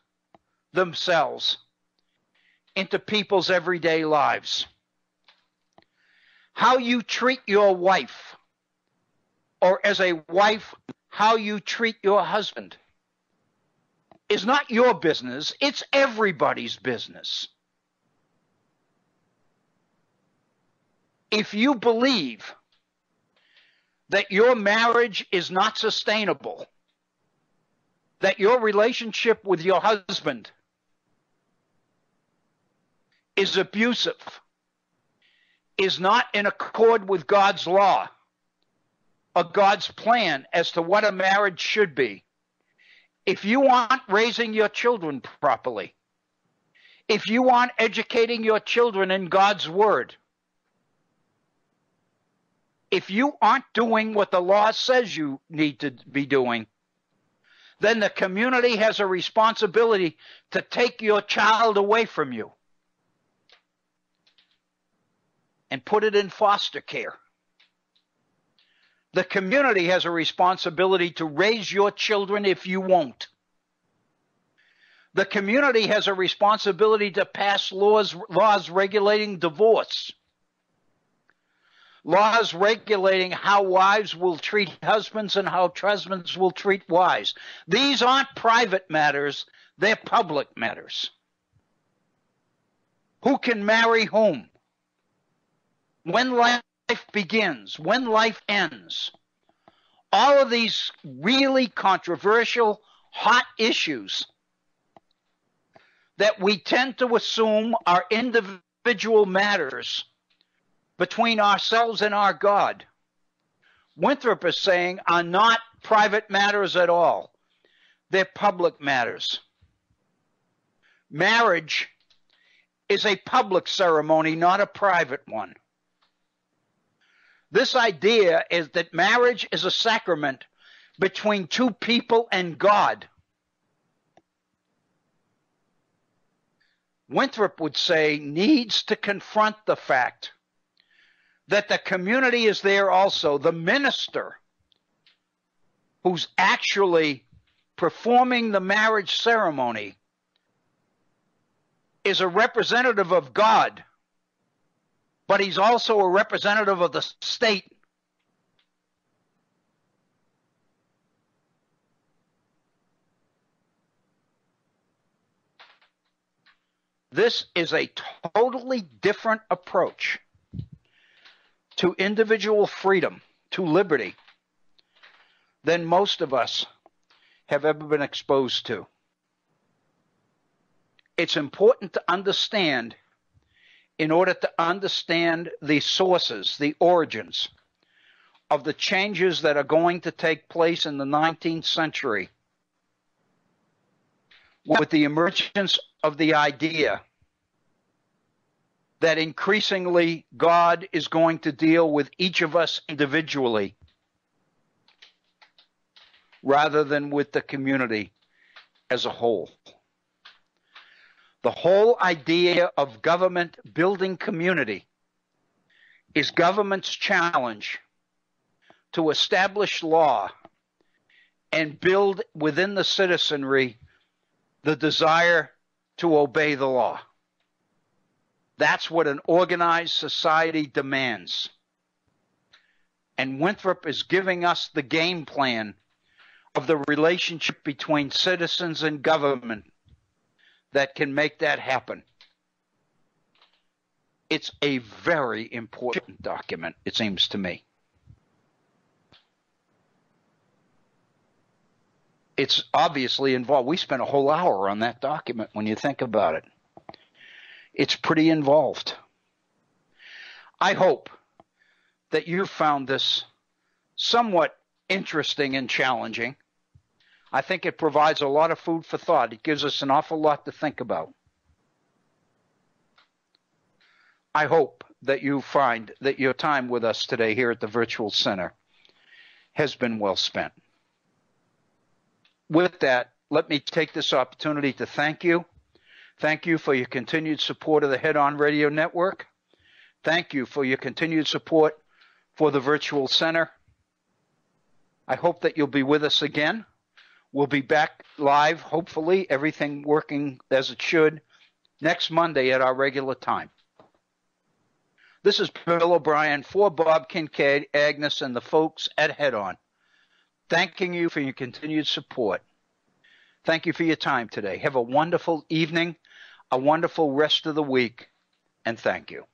themselves into people's everyday lives. How you treat your wife, or as a wife, how you treat your husband, is not your business, it's everybody's business. If you believe that your marriage is not sustainable, that your relationship with your husband is abusive, is not in accord with God's law or God's plan as to what a marriage should be, if you aren't raising your children properly, if you aren't educating your children in God's word, if you aren't doing what the law says you need to be doing, then the community has a responsibility to take your child away from you and put it in foster care. The community has a responsibility to raise your children if you won't. The community has a responsibility to pass laws regulating divorce, laws regulating how wives will treat husbands and how husbands will treat wives. These aren't private matters, they're public matters. Who can marry whom? When life begins, when life ends. All of these really controversial, hot issues that we tend to assume are individual matters between ourselves and our God, Winthrop is saying are not private matters at all. They're public matters. Marriage is a public ceremony, not a private one. This idea is that marriage is a sacrament between two people and God. Winthrop would say, needs to confront the fact that the community is there also. The minister who's actually performing the marriage ceremony is a representative of God, but he's also a representative of the state. This is a totally different approach to individual freedom, to liberty, than most of us have ever been exposed to. It's important to understand, in order to understand the sources, the origins of the changes that are going to take place in the 19th century, with the emergence of the idea that increasingly God is going to deal with each of us individually rather than with the community as a whole. The whole idea of government building community is government's challenge to establish law and build within the citizenry the desire to obey the law. That's what an organized society demands. And Winthrop is giving us the game plan of the relationship between citizens and government that can make that happen. It's a very important document, it seems to me. It's obviously involved. We spent a whole hour on that document when you think about it. It's pretty involved. I hope that you found this somewhat interesting and challenging. I think it provides a lot of food for thought. It gives us an awful lot to think about. I hope that you find that your time with us today here at the Virtual Center has been well spent. With that, let me take this opportunity to thank you. Thank you for your continued support of the Head On Radio Network. Thank you for your continued support for the Virtual Center. I hope that you'll be with us again. We'll be back live, hopefully, everything working as it should, next Monday at our regular time. This is Bill O'Brien for Bob Kincaid, Agnes, and the folks at Head On, thanking you for your continued support. Thank you for your time today. Have a wonderful evening, a wonderful rest of the week, and thank you.